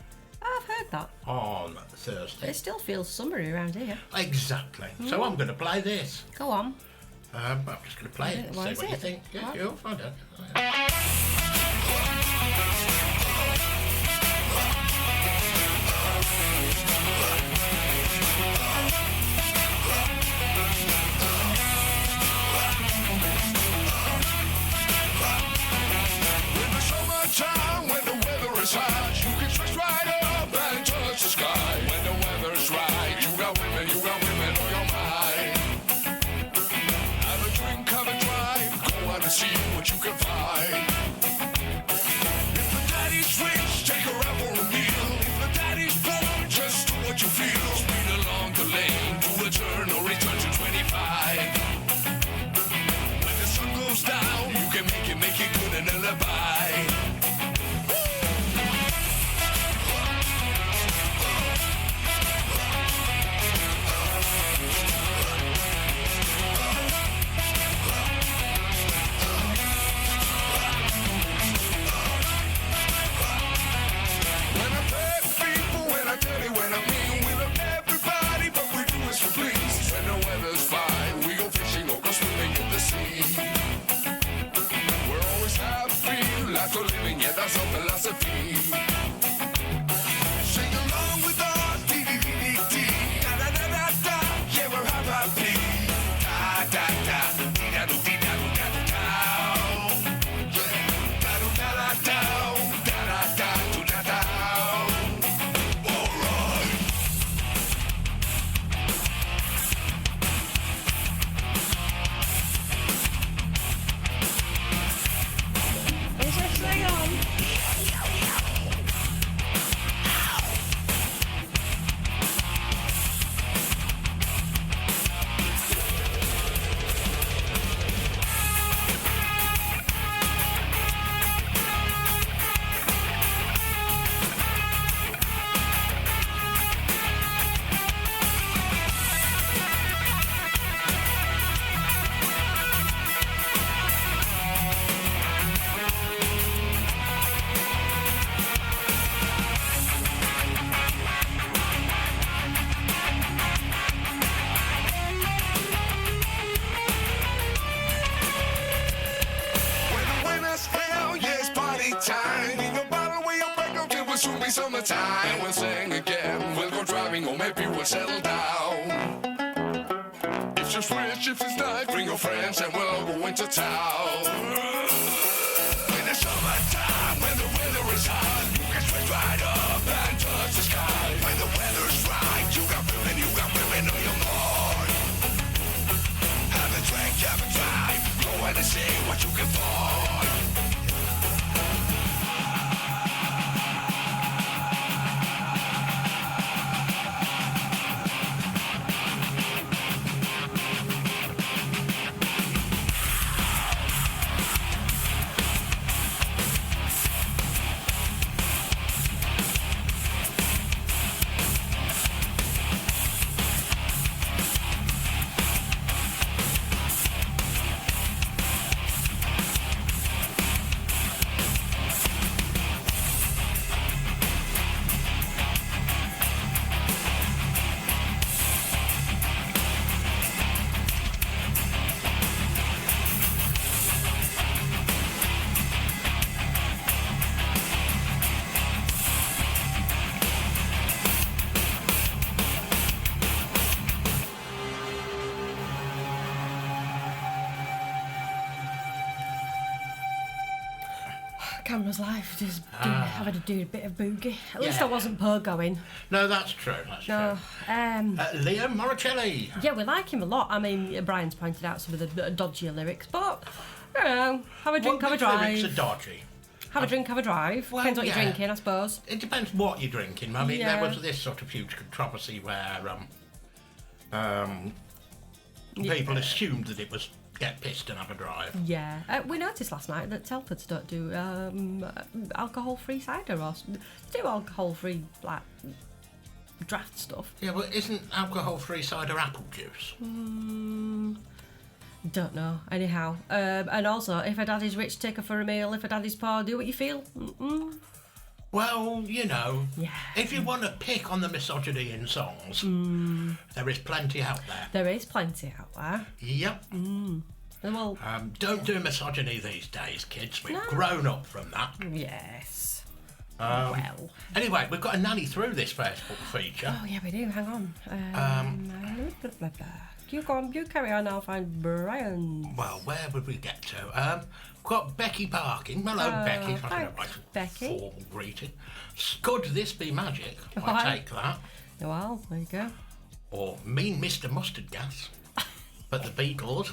I've heard that. on But Thursday. it still feels summery around here. Exactly. So I'm going to play this. Go on. I'm just going to play it and What see is what you it? think. Yeah, What? you'll find out. In the summertime, when the weather is hot, you can stretch right up and touch the sky. When the weather's right, you got women on your mind. Have a drink, have a drive, go out and see what you can find. If the daddy's rich, take her out for a meal. If the daddy's poor, just do what you feel. Speed along the lane, do a turn or return to 25. When the sun goes down, you can make it good an alibi. When I beg people, when I tell you when I mean, we love everybody, but we do this for please. When the weather's fine, we go fishing or go swimming in the sea. We're always happy, lots of living, yeah, that's our philosophy. Sing along with us, dee-dee-dee-dee-dee, da-da-da-da-da, yeah, we're happy. Da-da-da, dee-da-doo-dee-da-doo-da-doo-dow. Yeah, da-doo-da-da-dow, da-da-da-doo-da-dow. All right. Is this thing on? When the winter's hell, yeah, it's party time. In your bottle where you break up, it will soon be summertime. And we'll sing again, we'll go driving, or maybe we'll settle down. If it's rich, if it's nice, bring your friends and we'll all go into town. In the summertime, when the weather is hot, you can stretch right up and touch the sky. When the weather's right, you got women on your mind. Have a drink, have a drive, go out and see what you can find. camera's live, just having to do a bit of boogie. At least Yeah. I wasn't pogoing. No, that's true. That's No. true. Leo Moricelli. Yeah, we like him a lot. I mean, Brian's pointed out some of the dodgier lyrics, but, you know, have a drink, have a What lyrics are drive. dodgy? Have a drink, have a drive. Well, Depends what yeah. you're drinking, I suppose. It depends what you're drinking. I mean, Yeah. there was this sort of huge controversy where people assumed that it was get pissed and have a drive. Yeah. We noticed last night that Telfords don't do alcohol-free cider or do alcohol-free, like, draft stuff. Yeah, but isn't alcohol-free cider apple juice? Don't know. Anyhow. And also, if a daddy's rich, take her for a meal. If a daddy's poor, do what you feel. Well, you know, Yeah. if you want to pick on the misogyny in songs, there is plenty out there. There is plenty out there. Yep. Well, Don't do misogyny these days, kids. We've No. grown up from that. yes. Well. Anyway, we've got a nanny through this Facebook feature. Oh, yeah, we do. Hang on. Blah, blah, blah. You carry on, I'll find Brian. Well, where would we get to? We've got Becky Barking. Hello, Becky. I don't know thanks, why it's a Becky. formal greeting. Could this be magic? Why? I take that. Well, there you go. Or Mean Mr. Mustard Gas. But the Beatles.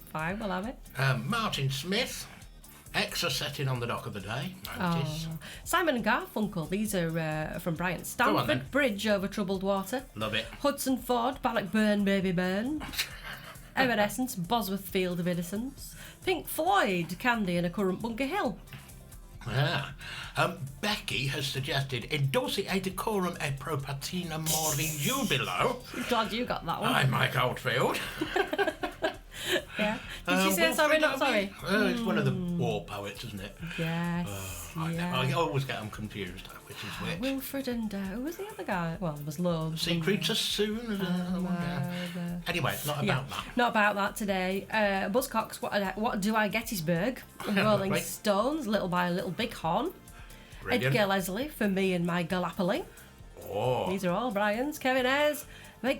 Fine, we'll have it. Martin Smith. X are setting on the dock of the day. Notice. Oh. Simon and Garfunkel, these are from Brian. Go on, Stamford then. Bridge over troubled water. Love it. Hudson Ford, Bannockburn, Baby Burn. Evanescence, Bosworth Field of Innocence. Pink Floyd, Candy and a Current Bunker Hill. Yeah. Becky has suggested Indulci e decorum e pro patina mori jubilo. Glad you got that one. By Mike Oldfield. Yeah. Did you say sorry, not sorry? It's one of the war poets, isn't it? Yes. I always get them confused, which is which. Wilfred and who was the other guy? Well, there was loads. Sea creatures soon. Anyway, not about that. Not about that today. Buzzcocks, what do I Gettysburg? Rolling Lovely. Stones, Little by Little Bighorn. Brilliant. Edgar Leslie, For Me and My Gallipoli. Oh. These are all Brian's. Kevin Ayres.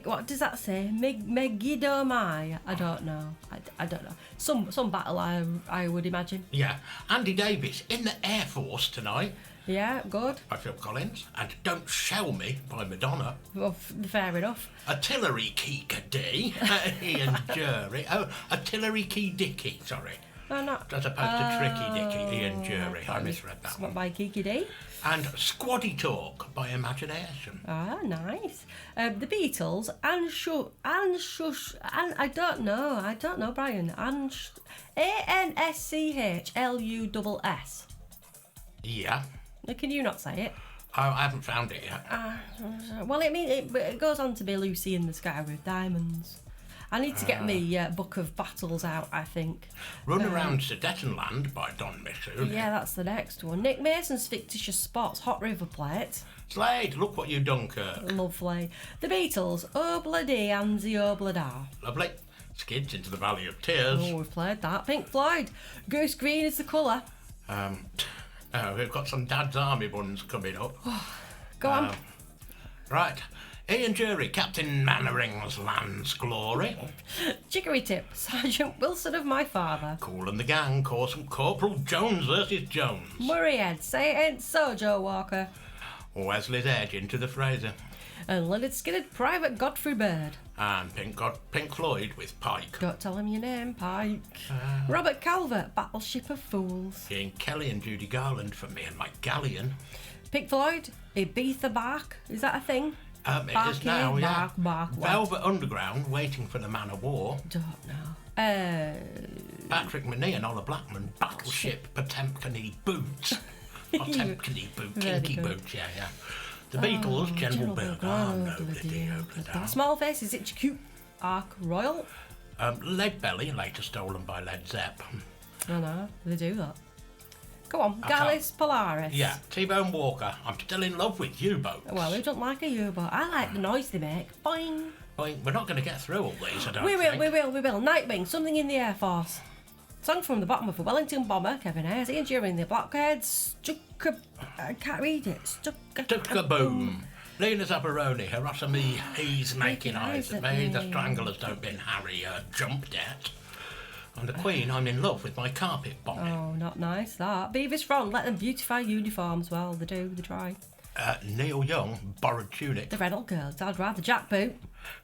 What does that say? Megiddo Mai? I don't know. I don't know. Some battle, I would imagine. Yeah. Andy Davis in the Air Force tonight Yeah, good. by Phil Collins. And Don't Shell Me by Madonna. Well, fair enough. Artillery Key Cadee, Ian Jury. Oh, Artillery Key Dicky, sorry. Oh, not. As opposed to Tricky Dicky, Ian Jury. I misread that It's one. not by Kiki D. And Squaddy Talk by Imagination. Ah, nice. The Beatles, I don't know, Brian. ANSCHLUSS. Yeah. Can you not say it? I haven't found it yet. Well, it goes on to be Lucy in the Sky with Diamonds. I need to get me Book of Battles out, I think. Run Around Sudetenland by Don Missouri. Yeah, that's the next one. Nick Mason's Fictitious Spots, Hot River Plate. Slade, look what you've done, Kirk. Lovely. The Beatles, Obla Dee and the Obla Da. Lovely. Skids into the Valley of Tears. Oh, we've played that. Pink Floyd, Goose Green is the colour. We've got some Dad's Army ones coming up. Go on. Right. Ian Jury, Captain Mannering's Land's Glory. Chicory Tip, Sergeant Wilson of My Father. Cool and the Gang, Corporal Jones versus Jones. Murray Head, Say It Ain't So, Joe Walker. Wesley's Edge into the Fraser. And Leonard Skinner, Private Godfrey Bird. And Pink Floyd with Pike. Don't tell him your name, Pike. Robert Calvert, Battleship of Fools. Ian Kelly and Judy Garland for Me and My Galleon. Pink Floyd, Ibiza Bark. Is that a thing? It is Barky, now, yeah. bark, Velvet Underground, Waiting for the Man of War. Don't know. Patrick Manee and Ola Blackman, Battleship Potemkin Boots. Potemkin Boot, Very Kinky good. Boots, yeah. The Beatles, General Berg. Oh, no, Small Faces, It's Cute, Ark Royal. Lead Belly, later stolen by Led Zepp. I know, they do that. Go on, I Gallus Polaris. Yeah, T-Bone Walker, I'm still in love with U-boats. Well, who don't like a U-boat? I like the noise they make. Boing. Boing. We're not going to get through all these, I don't We think. will. Nightwing, Something in the Air Force. Song from the bottom of a Wellington bomber, Kevin Ayres, Ian during the Blockheads, I can't read it. Stuck-a-boom. Lena Zapparoni, Hiroshima, he's making eyes at me. The Stranglers don't bin Harry jumped at. And the Queen, I'm in love with my carpet bombing. Oh, not nice, that. Beavis Front, let them beautify uniforms. Well, they do, they try. Neil Young, borrowed tunic. The Red Hot Girls, I'd rather jackboot.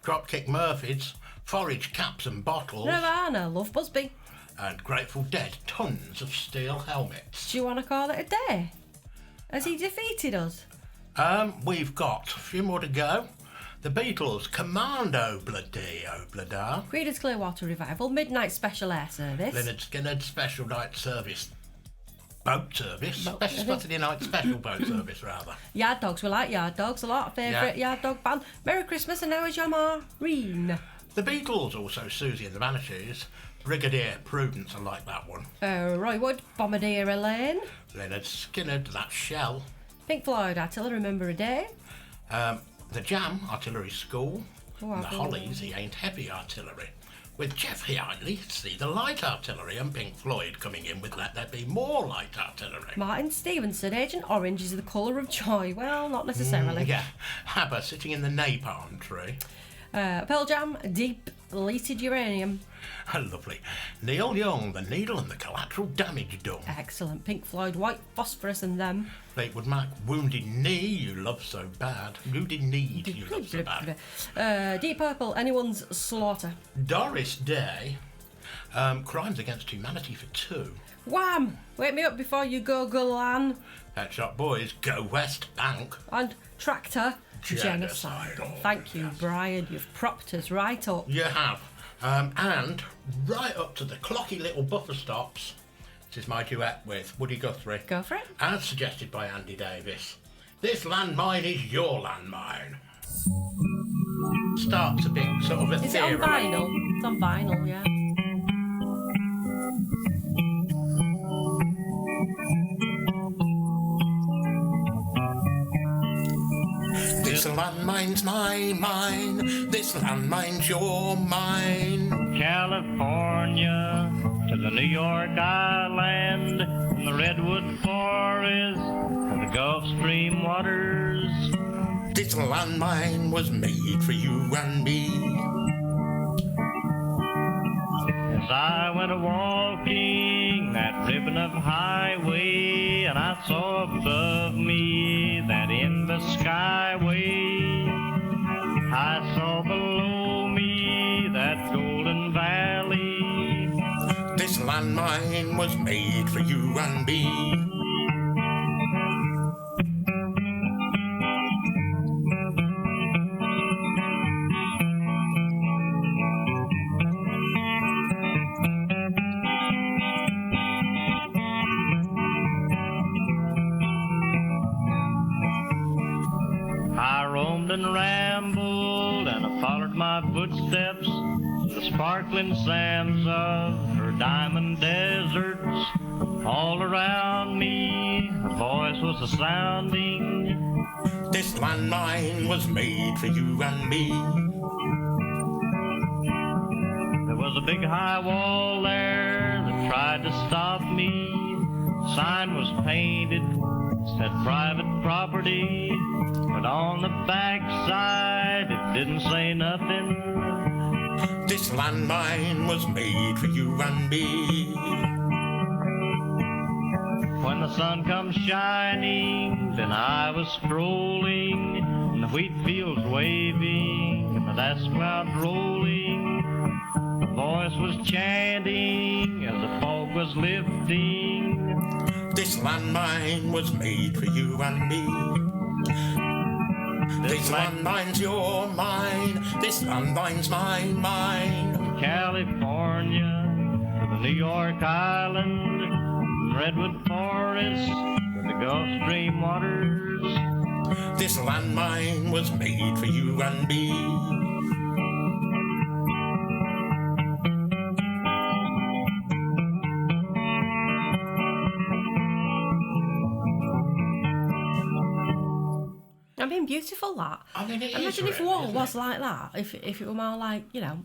Dropkick Murphys, forage caps and bottles. Nirvana, Love Busby. And Grateful Dead, tons of steel helmets. Do you want to call it a day? Has he defeated us? We've got a few more to go. The Beatles, Commando Bloody Oblada. Creedence Clearwater Revival, Midnight Special Air Service. Leonard Skinner, Special Night Service. Boat service. Boat Special service. Saturday Night Special Boat Service, rather. Yard Dogs, we like Yard Dogs a lot. Favourite Yard Dog band. Merry Christmas and now is your Maureen. The Beatles, also Susie and the Banshees. Brigadier Prudence, I like that one. Roy Wood, Bombardier Elaine. Leonard Skinner, That Shell. Pink Floyd, Artillery Remember a Day. The Jam, Artillery School. Oh, And the I've Hollies, He Ain't Heavy Artillery. With Jeff Healy, See the Light Artillery, and Pink Floyd coming in with Let There Be More Light Artillery. Martin Stevenson, Agent Orange is the colour of joy. Well, not necessarily. Yeah, ABBA, Sitting in the Napalm Tree. Pearl Jam, Deep Leated Uranium. Lovely. Neil Young, The Needle and the Collateral Damage Done. Excellent. Pink Floyd, White Phosphorus and Them. Fleetwood Mac, Wounded Knee, You Love So Bad. Wounded Need, You Love So Bad. Deep Purple, Anyone's Slaughter. Doris Day, Crimes Against Humanity for Two. Wham! Wake Me Up Before You Go Gulan. Pet Shop Boys, Go West Bank. And Tractor, Genocide. Genocidal. Thank you, Brian. You've propped us right up. You have. And right up to the clocky little buffer stops, this is my duet with Woody Guthrie. Go for it. As suggested by Andy Davis. This landmine is your landmine. Starts a bit sort of Is it on ethereal. vinyl? It's on vinyl, yeah. This landmine's my mine. This landmine's your mine. California to the New York Island, from the Redwood Forest to the Gulf Stream waters. This landmine was made for you and me. As I went a-walking that ribbon of highway, and I saw above me that endless skyway. I saw below me that golden valley. This landmine was made for you and me. I roamed and rambled, and I followed my footsteps, the sparkling sands of her diamond deserts. All around me, her voice was a-sounding. This landmine was made for you and me. There was a big high wall there that tried to stop me. Sign was painted, said private property, but on the back side it didn't say nothing. This landmine was made for you and me. When the sun comes shining, then I was strolling, and the wheat fields waving, and the dust clouds rolling. The voice was chanting as the fog was lifting. This landmine was made for you and me. This landmine's your mine. This landmine's mine. From California to the New York Island, from Redwood Forest to the Gulf Stream waters. This landmine was made for you and me. I mean, beautiful that. I mean, it Imagine is if really, Wall isn't was like that. If it were more like, you know,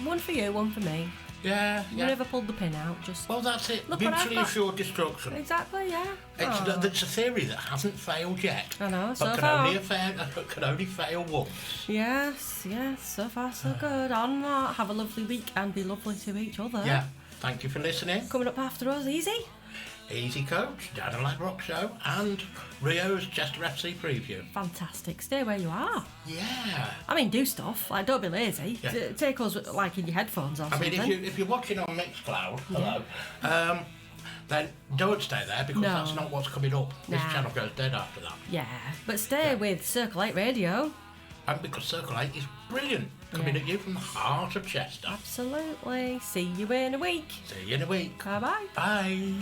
one for you, one for me. Yeah, You yeah. never pulled the pin out, just... Well, that's it. Look what I've Mutually got. assured destruction. Exactly, yeah. It's a theory that hasn't failed yet. I know, but so can far. can only fail once. Yes, so far so good. On that, have a lovely week and be lovely to each other. Yeah. Thank you for listening. Coming up after us, Easy. Easy Coach, Dan and Lad Rock Show, and Rio's Chester FC preview. Fantastic. Stay where you are. Yeah. I mean, do stuff. Like, don't be lazy. Yeah. Take us, like, in your headphones or something. I mean, if you're watching on Mixcloud, hello, then don't stay there because No. that's not what's coming up. This Nah. channel goes dead after that. Yeah, but stay with Circle 8 Radio. And because Circle 8 is brilliant, coming at you from the heart of Chester. Absolutely. See you in a week. See you in a week. Bye-bye. Bye.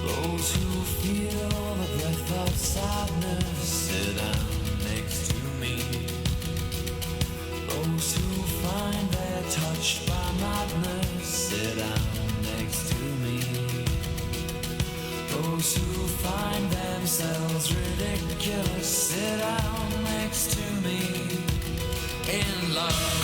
Those who feel the breath of sadness sit down next to me. Those who find they're touched by madness sit down next to me. Those who find themselves ridiculous sit down next to me. In love.